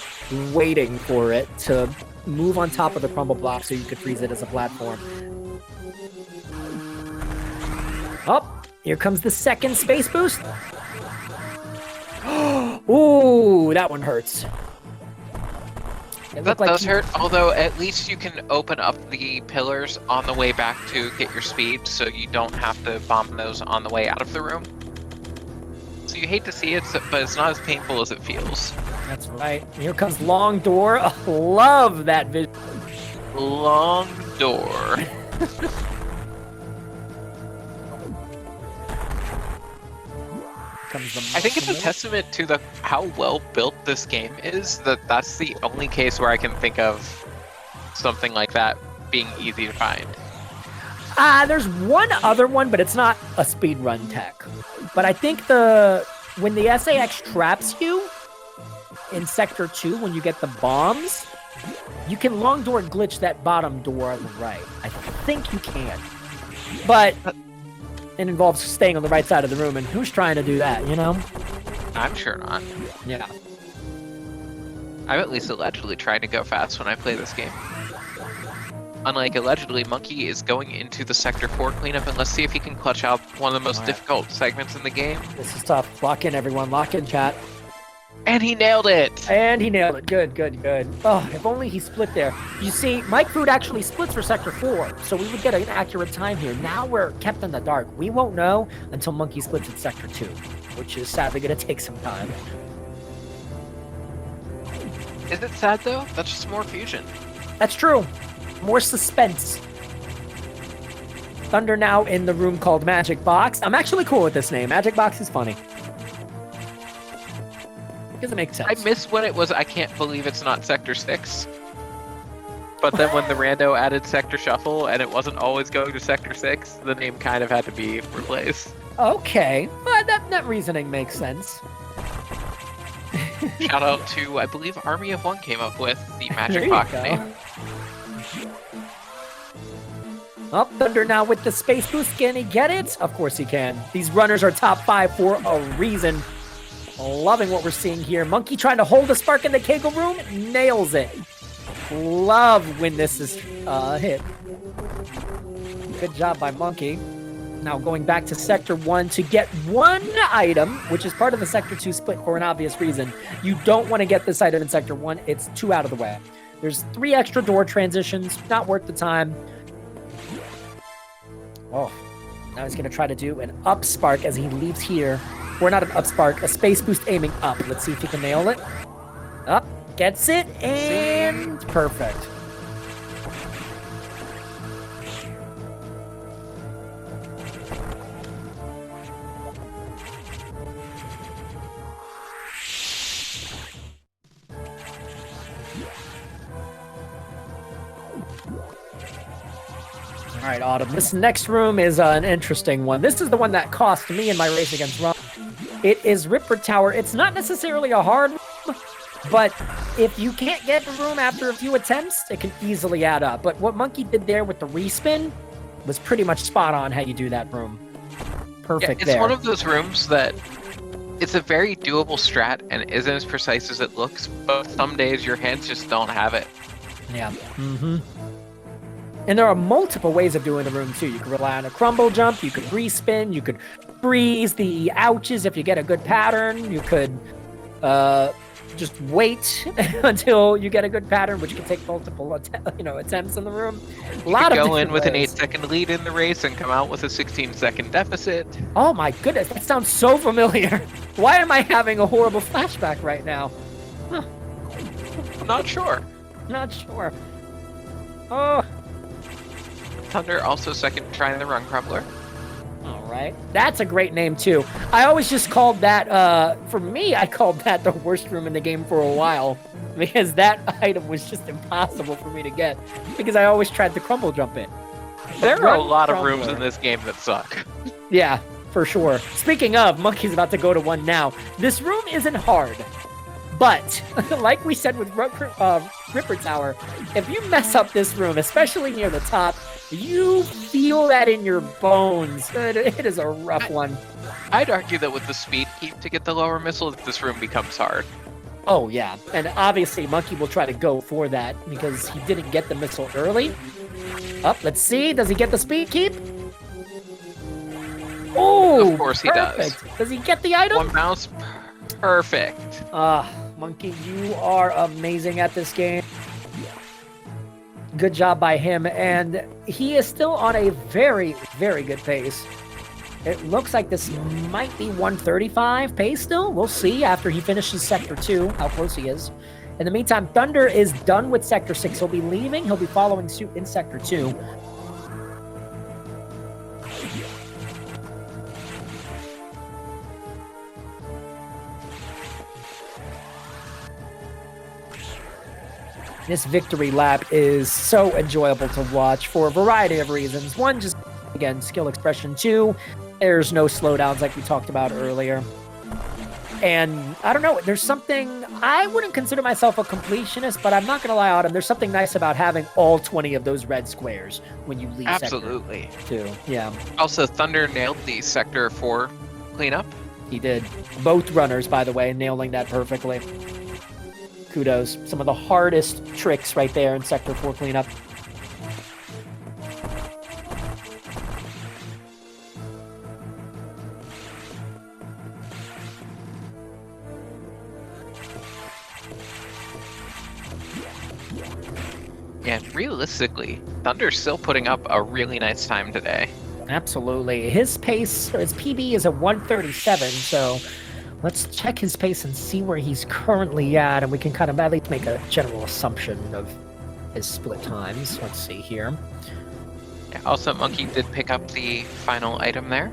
waiting for it to move on top of the crumble block so you could freeze it as a platform. Oh, here comes the second space boost. Ooh, that one hurts. It That looked like does hurt, although at least you can open up the pillars on the way back to get your speed, so you don't have to bomb those on the way out of the room. So you hate to see it, but it's not as painful as it feels. That's right. Here comes Long Door. Oh, love that vision. Long door. Comes the I think it's a testament to how well built this game is that that's the only case where I can think of something like that being easy to find. There's one other one, but it's not a speedrun tech. But I think when the SAX traps you in Sector 2, when you get the bombs, you can long door glitch that bottom door on the right. I think you can. But it involves staying on the right side of the room, and who's trying to do that, you know? I'm sure not. Yeah. I'm at least allegedly trying to go fast when I play this game. Unlike allegedly, Monkey is going into the Sector 4 cleanup, and let's see if he can clutch out one of the most difficult segments in the game. This is tough. Lock in, everyone. Lock in, chat. And he nailed it! And he nailed it. Good, good, good. Oh, if only he split there. You see, Mike Food actually splits for Sector 4, so we would get an accurate time here. Now we're kept in the dark. We won't know until Monkey splits at Sector 2, which is sadly going to take some time. Is it sad, though? That's just more fusion. That's true. More suspense. Thunder now in the room called Magic Box. I'm actually cool with this name. Magic Box is funny. Because it makes sense. I miss when it was I can't believe it's not Sector 6. But then when the rando added Sector Shuffle and it wasn't always going to Sector 6, the name kind of had to be replaced. Okay, well, that reasoning makes sense. Shout out to, I believe, Army of One came up with the There Magic you Box go. name. Oh, Thunder now with the space boost. Can he get it? Of course he can. These runners are top 5 for a reason. Loving what we're seeing here. Monkey trying to hold the spark in the Kegel room. Nails it. Love when this is hit. Good job by Monkey. Now going back to Sector 1 to get one item, which is part of the Sector 2 split for an obvious reason. You don't want to get this item in Sector 1. It's too out of the way. There's 3 extra door transitions. Not worth the time. Oh, now he's going to try to do an up spark as he leaves here. Or not an up spark, a space boost aiming up. Let's see if he can nail it. Up, gets it, and perfect. All right, Autumn. This next room is an interesting one. This is the one that cost me in my race against Ron. It is Ripper Tower. It's not necessarily a hard room, but if you can't get the room after a few attempts, it can easily add up. But what Monkey did there with the respin was pretty much spot on how you do that room. Perfect It's there. one of those rooms that it's a very doable strat and isn't as precise as it looks, but some days your hands just don't have it. Yeah. Mm-hmm. And there are multiple ways of doing the room, too. You could rely on a crumble jump, you could respin, you could freeze the ouches if you get a good pattern, you could just wait until you get a good pattern, which can take multiple attempts in the room. A lot You of go in different with an ways. 8-second lead in the race and come out with a 16-second deficit. Oh my goodness, that sounds so familiar. Why am I having a horrible flashback right now? Huh, I'm not sure. not sure. Oh, Thunder also second trying the run crumbler. all right. That's a great name, too. I always just called that, for me, I called that the worst room in the game for a while. Because that item was just impossible for me to get. Because I always tried to crumble jump it. There are a Run lot of rooms crumbler. in this game that suck. Yeah, for sure. Speaking of, Monkey's about to go to one now. This room isn't hard. But, like we said with Ripper Tower, if you mess up this room, especially near the top, you feel that in your bones. It is a rough one. I'd argue that with the speed keep to get the lower missile, this room becomes hard. Oh, yeah. And obviously, Monkey will try to go for that because he didn't get the missile early. Up, let's see. Does he get the speed keep? Oh, Of course he does. perfect. Does he get the item? One mouse, perfect. Monkey, you are amazing at this game. Good job by him, and he is still on a very, very good pace. It looks like this might be 135 pace still. We'll see after he finishes Sector 2, how close he is. In the meantime, Thunder is done with Sector 6. He'll be leaving. He'll be following suit in Sector 2. This victory lap is so enjoyable to watch for a variety of reasons. One, just, again, skill expression. Two, there's no slowdowns like we talked about earlier. And I don't know, there's something, I wouldn't consider myself a completionist, but I'm not going to lie, Autumn, there's something nice about having all 20 of those red squares when you leave Absolutely. Sector 2. Yeah, Also, Thunder nailed the Sector 4 cleanup. he did. Both runners, by the way, nailing that perfectly. Kudos. Some of the hardest tricks right there in Sector 4 cleanup. And realistically, Thunder's still putting up a really nice time today. Absolutely. His pace, or his PB is a 137, so let's check his pace and see where he's currently at, and we can kind of at least make a general assumption of his split times. Let's see here. Yeah, also, Monkey did pick up the final item there.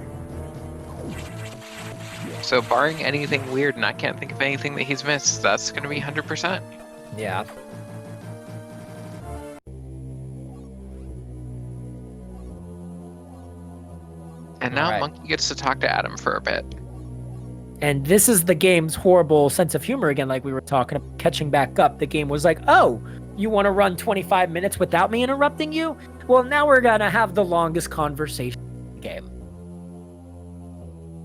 So barring anything weird, and I can't think of anything that he's missed, that's going to be 100%. Yeah. And now Alright. Monkey gets to talk to Adam for a bit. And this is the game's horrible sense of humor again, like we were talking about, catching back up. The game was like, oh, you want to run 25 minutes without me interrupting you? Well, now we're going to have the longest conversation in the game.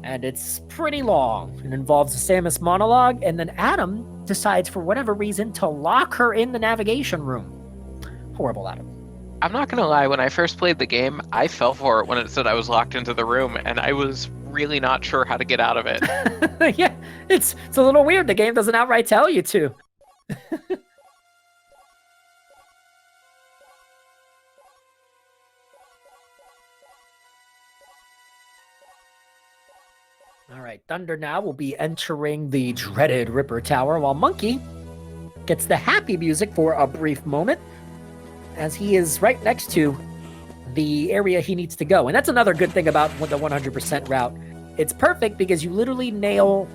And it's pretty long. It involves a Samus monologue, and then Adam decides, for whatever reason, to lock her in the navigation room. Horrible, Adam. I'm not going to lie, when I first played the game, I fell for it when it said I was locked into the room, and I was really not sure how to get out of it. Yeah, it's a little weird. The game doesn't outright tell you to. All right, Thunder now will be entering the dreaded Ripper Tower, while Monkey gets the happy music for a brief moment, as he is right next to the area he needs to go. And that's another good thing about the 100% route. It's perfect because you literally nail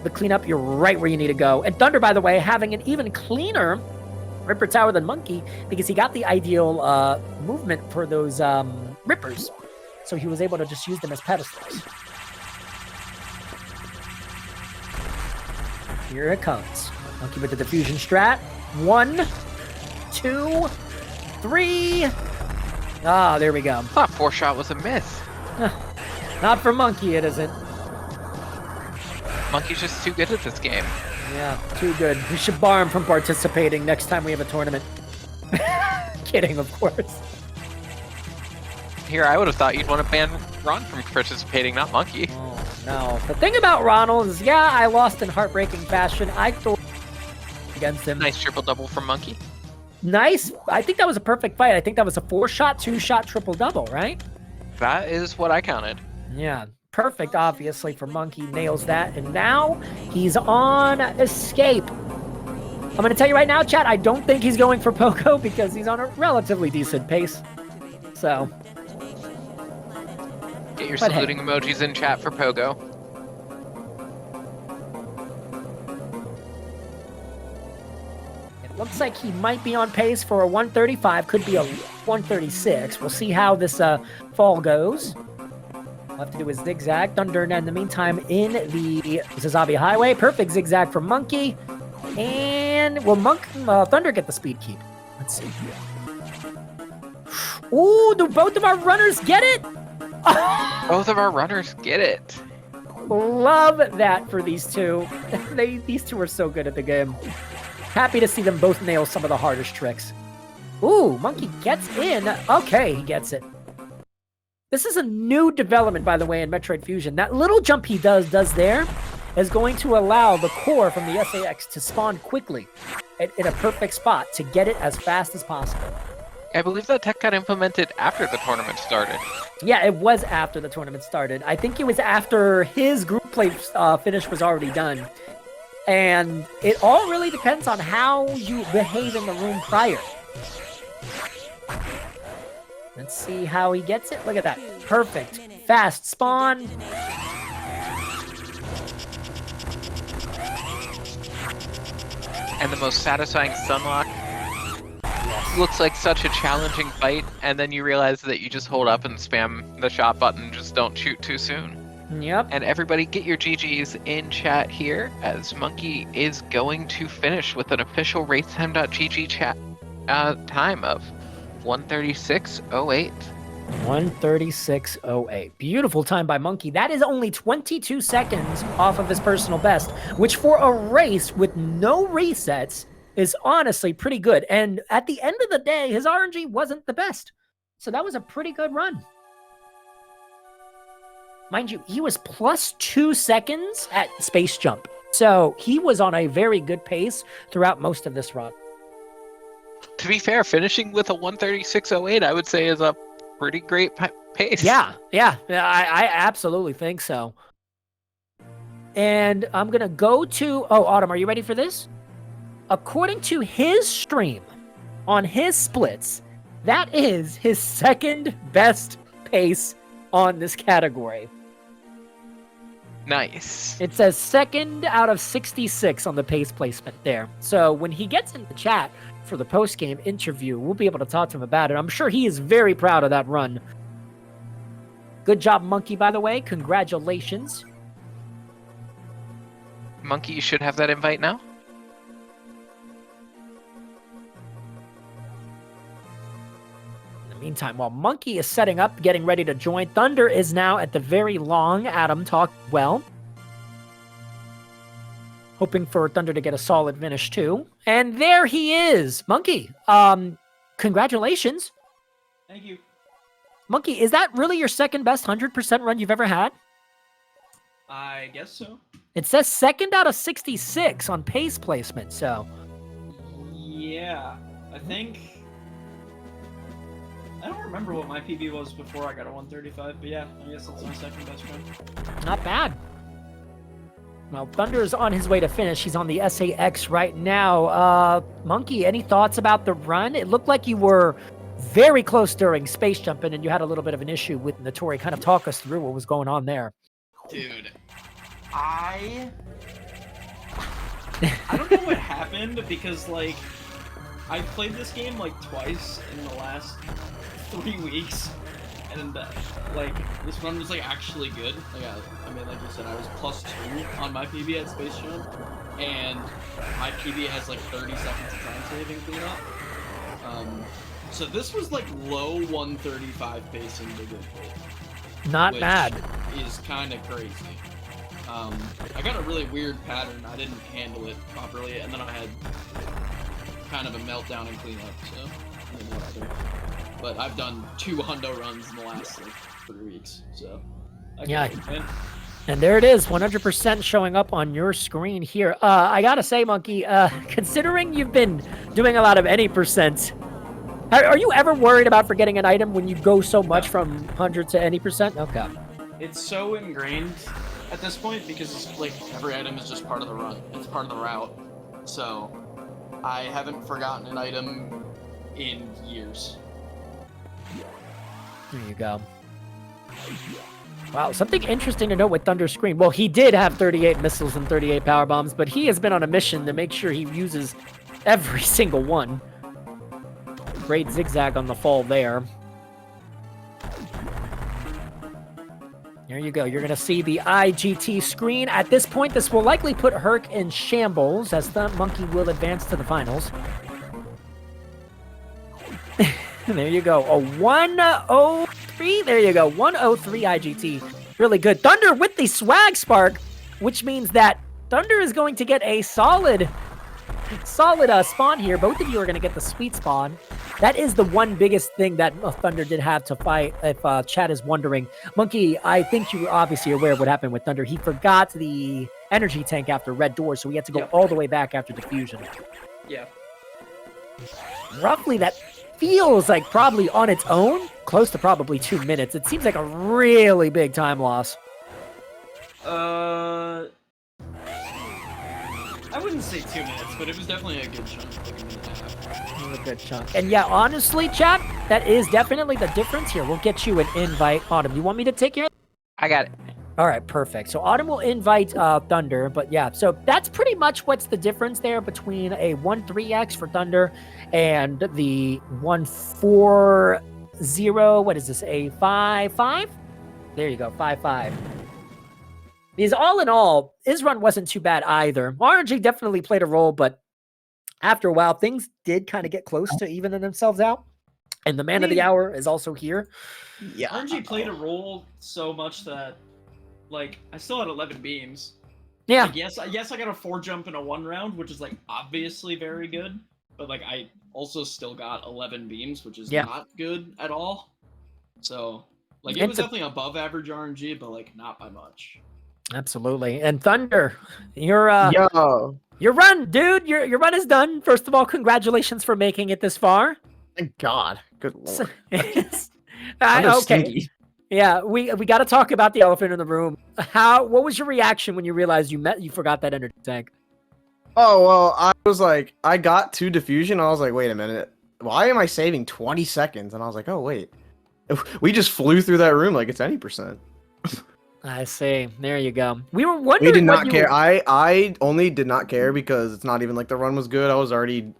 the cleanup. You're right where you need to go. And Thunder, by the way, having an even cleaner Ripper Tower than Monkey because he got the ideal movement for those Rippers. So he was able to just use them as pedestals. Here it comes. Monkey with the diffusion strat. 1, 2, 3. Ah, there we go. I thought 4-shot was a myth. Not for Monkey, it isn't. Monkey's just too good at this game. Yeah, too good. We should bar him from participating next time we have a tournament. Kidding, of course. Here, I would have thought you'd want to ban Ron from participating, not Monkey. Oh, no. The thing about Ronald is, yeah, I lost in heartbreaking fashion. I thought against him. Nice triple-double from Monkey. Nice. I think that was a perfect fight. I think that was a 4-shot, 2-shot triple-double, right? That is what I counted. Yeah. Perfect, obviously, for Monkey. Nails that. And now he's on escape. I'm going to tell you right now, chat, I don't think he's going for Poco because he's on a relatively decent pace. So. Get your saluting emojis in chat for Pogo. It looks like he might be on pace for a 135, could be a 136. We'll see how this fall goes. We'll have to do a zigzag. Thunder, in the meantime, in the Zazabi Highway. Perfect zigzag from Monkey. And will Thunder get the speed keep? Let's see. Ooh, do both of our runners get it? Both of our runners get it. Love that for these two. These two are so good at the game. Happy to see them both nail some of the hardest tricks. Ooh, Monkey gets in. Okay, he gets it. This is a new development, by the way, in Metroid Fusion. That little jump he does there is going to allow the core from the SAX to spawn quickly in a perfect spot to get it as fast as possible. I believe that tech got implemented after the tournament started. Yeah, it was after the tournament started. I think it was after his group play finish was already done. And it all really depends on how you behave in the room prior. Let's see how he gets it. Look at that. Perfect. Fast spawn. And the most satisfying stunlock. Looks like such a challenging fight, and then you realize that you just hold up and spam the shot button, just don't shoot too soon. Yep. And everybody get your GGs in chat here, as Monkey is going to finish with an official racetime.gg chat time of 1:36:08. 1:36:08. Beautiful time by Monkey. That is only 22 seconds off of his personal best, which for a race with no resets is honestly pretty good. And at the end of the day, his RNG wasn't the best. So that was a pretty good run. Mind you, he was plus 2 seconds at Space Jump. So he was on a very good pace throughout most of this run. To be fair, finishing with a 136.08, I would say, is a pretty great pace. Yeah, I absolutely think so. And I'm going to go to... Oh, Autumn, are you ready for this? According to his stream, on his splits, that is his second best pace on this category. Nice. It says second out of 66 on the pace placement there. So when he gets in the chat for the post-game interview, we'll be able to talk to him about it. I'm sure he is very proud of that run. Good job, Monkey, by the way. Congratulations. Monkey, you should have that invite now. In the meantime, while Monkey is setting up, getting ready to join, Thunder is now at the very long Adam talk well. Hoping for Thunder to get a solid finish, too. And there he is. Monkey, congratulations. Thank you. Monkey, is that really your second best 100% run you've ever had? I guess so. It says second out of 66 on pace placement, so... Yeah, I think... I don't remember what my PB was before I got a 135, but yeah, I guess that's my second best run. Not bad. Well, Thunder is on his way to finish. He's on the SAX right now. Monkey, any thoughts about the run? It looked like you were very close during space jumping, and you had a little bit of an issue with Notori. Kind of talk us through what was going on there. Dude, I don't know what happened because, like, I played this game, like, twice in the last 3 weeks, and, like, this run was, like, actually good. Like, I mean, like you said, I was +2 on my PB at Space Jump, and my PB has, like, 30 seconds of time saving cleanup. So this was, like, low 135 pacing to good pace. Not bad. Is kind of crazy. I got a really weird pattern. I didn't handle it properly, and then I had kind of a meltdown and cleanup, so I don't know what I do. But I've done 2 hundo runs in the last, like, 3 weeks, so I can't win. And there it is, 100% showing up on your screen here. I gotta say, Monkey, considering you've been doing a lot of any percent, are you ever worried about forgetting an item when you go so much from 100 to any percent? Okay. It's so ingrained at this point because it's like every item is just part of the run. It's part of the route. So I haven't forgotten an item in years. There you go. Wow, something interesting to note with Thunder's screen. Well, he did have 38 missiles and 38 power bombs, but he has been on a mission to make sure he uses every single one. Great zigzag on the fall there. There you go. You're going to see the IGT screen. At this point, this will likely put Herc in shambles as the Monkey will advance to the finals. There you go. A 103. There you go. 103 IGT. Really good. Thunder with the swag spark, which means that Thunder is going to get a solid spawn here. Both of you are going to get the sweet spawn. That is the one biggest thing that Thunder did have to fight, if chat is wondering. Monkey, I think you were obviously aware of what happened with Thunder. He forgot the energy tank after red door, so he had to go all the way back after diffusion. Yeah. Roughly, that feels like probably on its own, close to probably 2 minutes. It seems like a really big time loss. I wouldn't say 2 minutes, but it was definitely a good chunk. A good chunk. And yeah, honestly, chat, that is definitely the difference here. We'll get you an invite. Autumn, you want me to take care of it? I got it. All right, perfect. So Autumn will invite Thunder, but yeah, so that's pretty much what's the difference there between a 1.3x for Thunder and the 1.40, what is this, a 5.5? There you go, 5.5. Because all in all, his run wasn't too bad either. RNG definitely played a role, but after a while, things did kind of get close to evening themselves out. And the man of the hour is also here. Yeah. RNG played a role so much that, like, I still had 11 beams. Yeah. Like, yes, I got a 4 jump in a 1 round, which is, like, obviously very good. But, like, I also still got 11 beams, which is not good at all. So, like, it was definitely above average RNG, but, like, not by much. Absolutely. And Thunder, you're Yo. Your run, dude. Your run is done. First of all, congratulations for making it this far. Thank God. Good So- lord. okay. Stinky. Yeah, we got to talk about the elephant in the room. What was your reaction when you realized you forgot that energy tank? Oh well, I was like, I got to diffusion. I was like, wait a minute, why am I saving 20 seconds? And I was like, oh wait, we just flew through that room like it's any percent. I see. There you go. We were wondering. We did what not you care. were- I only did not care because it's not even like the run was good. I was already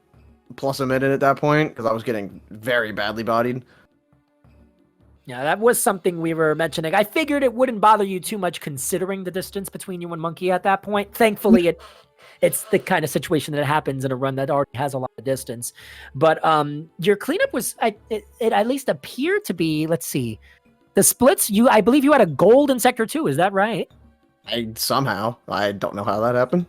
plus a minute at that point because I was getting very badly bodied. Yeah, that was something we were mentioning. I figured it wouldn't bother you too much considering the distance between you and Monkey at that point. Thankfully, it's the kind of situation that happens in a run that already has a lot of distance. But your cleanup was, it at least appeared to be, let's see, the splits, I believe you had a gold in Sector 2, is that right? I don't know how that happened.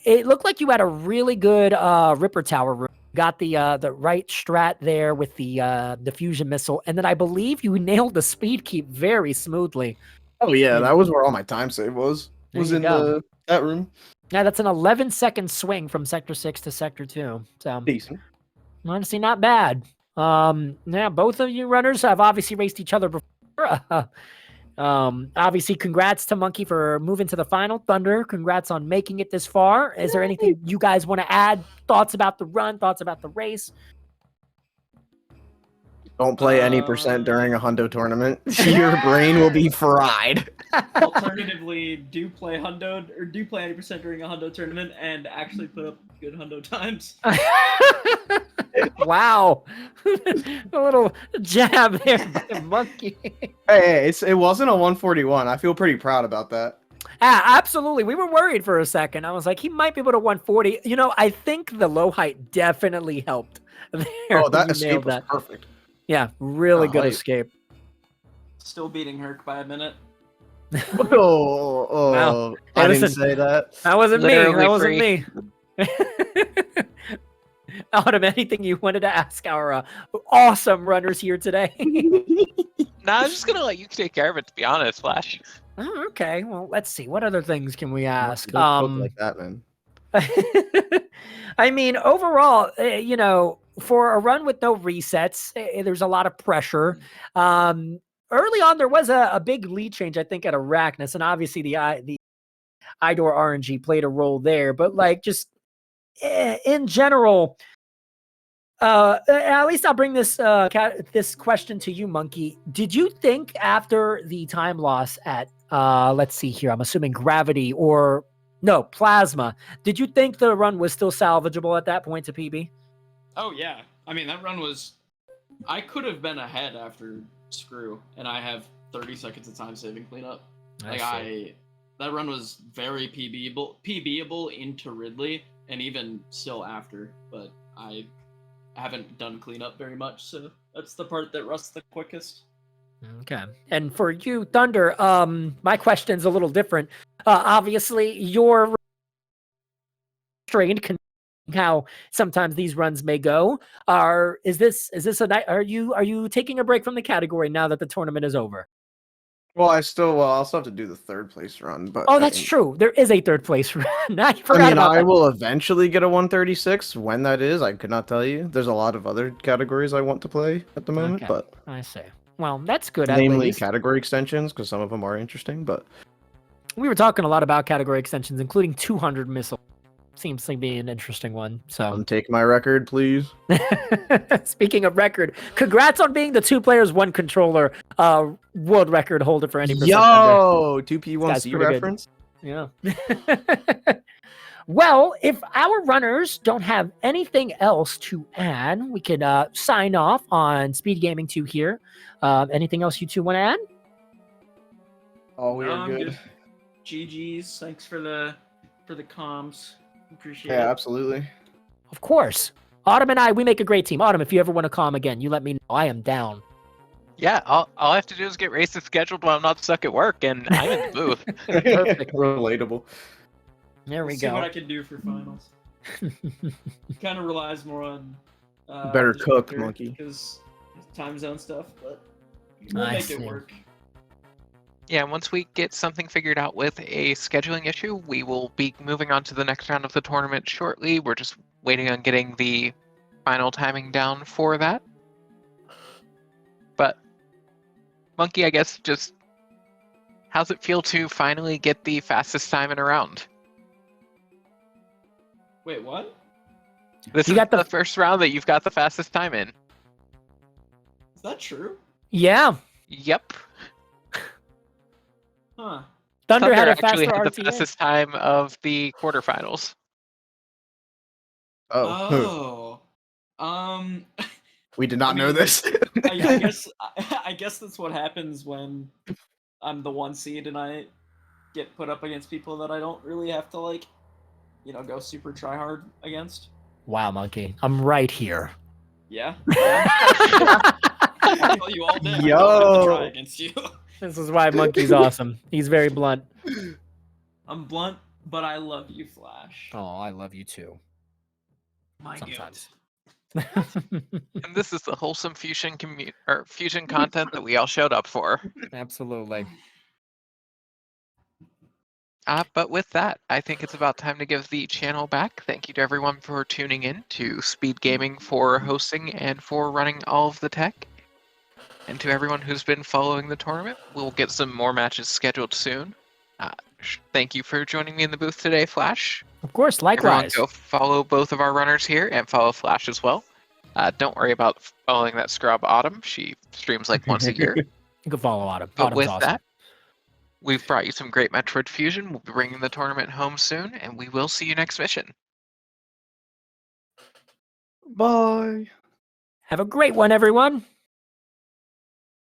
It looked like you had a really good Ripper Tower room. Got the right strat there with the fusion missile, and then I believe you nailed the speed keep very smoothly. Oh yeah, that was where all my time save was. There Was you in go. that room. Yeah, that's an 11-second swing from Sector 6 to Sector 2. So Decent. honestly, not bad. Yeah, both of you runners have obviously raced each other before. Obviously, congrats to Monkey for moving to the final. Thunder, congrats on making it this far. Is there anything you guys want to add? Thoughts about the run? Thoughts about the race? Don't play any percent during a hundo tournament. Your brain will be fried. Alternatively, do play hundo or do play 80% during a hundo tournament and actually put up good hundo times. Wow, a little jab there by Monkey. Hey, it wasn't a 141. I feel pretty proud about that. Absolutely. We were worried for a second. I was like, he might be able to 140. You know, I think the low height definitely helped. There. Oh, that You escape nailed was that. perfect. Yeah, really good hype. escape. Still beating Herc by a minute. Oh, Hey, I listen, didn't say that. That wasn't Literally me. That wasn't free. me. Autumn, anything you wanted to ask our awesome runners here today? Nah, I'm just gonna let you take care of it. To be honest, Flash. Oh, okay. Well, let's see. What other things can we ask? Don't look like that, man. I mean, overall, you know, for a run with no resets, there's a lot of pressure. Early on, there was a big lead change, I think, at Arachnus, and obviously the Idor RNG played a role there. But like, just in general, at least I'll bring this this question to you, Monkey. Did you think after the time loss at let's see here, I'm assuming Gravity or no Plasma, did you think the run was still salvageable at that point to PB? Oh yeah, I mean that run was. I could have been ahead after Screw, and I have 30 seconds of time saving cleanup. That run was very PBable into Ridley, and even still after. But I haven't done cleanup very much, so that's the part that rusts the quickest. Okay. And for you, Thunder, my question's a little different. Obviously, you're trained how sometimes these runs may go. Is this a night? Are you taking a break from the category now that the tournament is over? Well, I'll still have to do the third place run, but Oh, that's true. There is a third place run. I forgot I mean, about I that. will eventually get a 136. When that is, I could not tell you. There's a lot of other categories I want to play at the moment, Okay. but I see. Well, that's good. At namely least. category extensions, because some of them are interesting. But We were talking a lot about category extensions, including 200 missile. Seems to be an interesting one. So take my record, please. speaking of record, congrats on being the 2 players, 1 controller world record holder for any percent under. Yo, Guy's 2P1C pretty good. reference. Yeah. Well, if our runners don't have anything else to add, we could sign off on Speed Gaming 2 here. Anything else you two want to add? Oh, we No, are I'm good. GG's. Thanks for the comms. Appreciate Yeah, it. absolutely. Of course. Autumn and I, we make a great team. Autumn, if you ever want to calm again, you let me know. I am down. Yeah, all I have to do is get races scheduled when I'm not stuck at work, and I'm in the booth. Perfect. Relatable. There we See what I go. can do for finals. Kind of relies more on Better just cook, Twitter, Monkey. because time zone stuff, but we'll I make see. it work. Yeah, once we get something figured out with a scheduling issue, we will be moving on to the next round of the tournament shortly. We're just waiting on getting the final timing down for that. But, Monkey, I guess just how's it feel to finally get the fastest time in a round? Wait, what? This You is got the the- first round that you've got the fastest time in. Is that true? Yeah. Yep. Huh. Thunder had a actually faster had the RTA. fastest time of the quarterfinals. Oh, Um, we did not I know mean, this. I guess that's what happens when I'm the 1 seed and I get put up against people that I don't really have to like, go super try hard against. Wow, Monkey. I'm right here. Yeah. I'll tell you all day. I don't have to try Yo. against you. This is why Monkey's awesome. He's very blunt. I'm blunt, but I love you, Flash. Oh, I love you too. My Sometimes. And this is the wholesome fusion fusion content that we all showed up for. Absolutely. But with that, I think it's about time to give the channel back. Thank you to everyone for tuning in, to Speed Gaming for hosting and for running all of the tech. And to everyone who's been following the tournament, we'll get some more matches scheduled soon. Thank you for joining me in the booth today, Flash. Of course, Everyone likewise. go follow both of our runners here and follow Flash as well. Don't worry about following that scrub Autumn. She streams like once a year. You can follow Autumn. But Autumn's with awesome. that, we've brought you some great Metroid Fusion. We'll be bringing the tournament home soon, and we will see you next mission. Bye. Have a great one, everyone.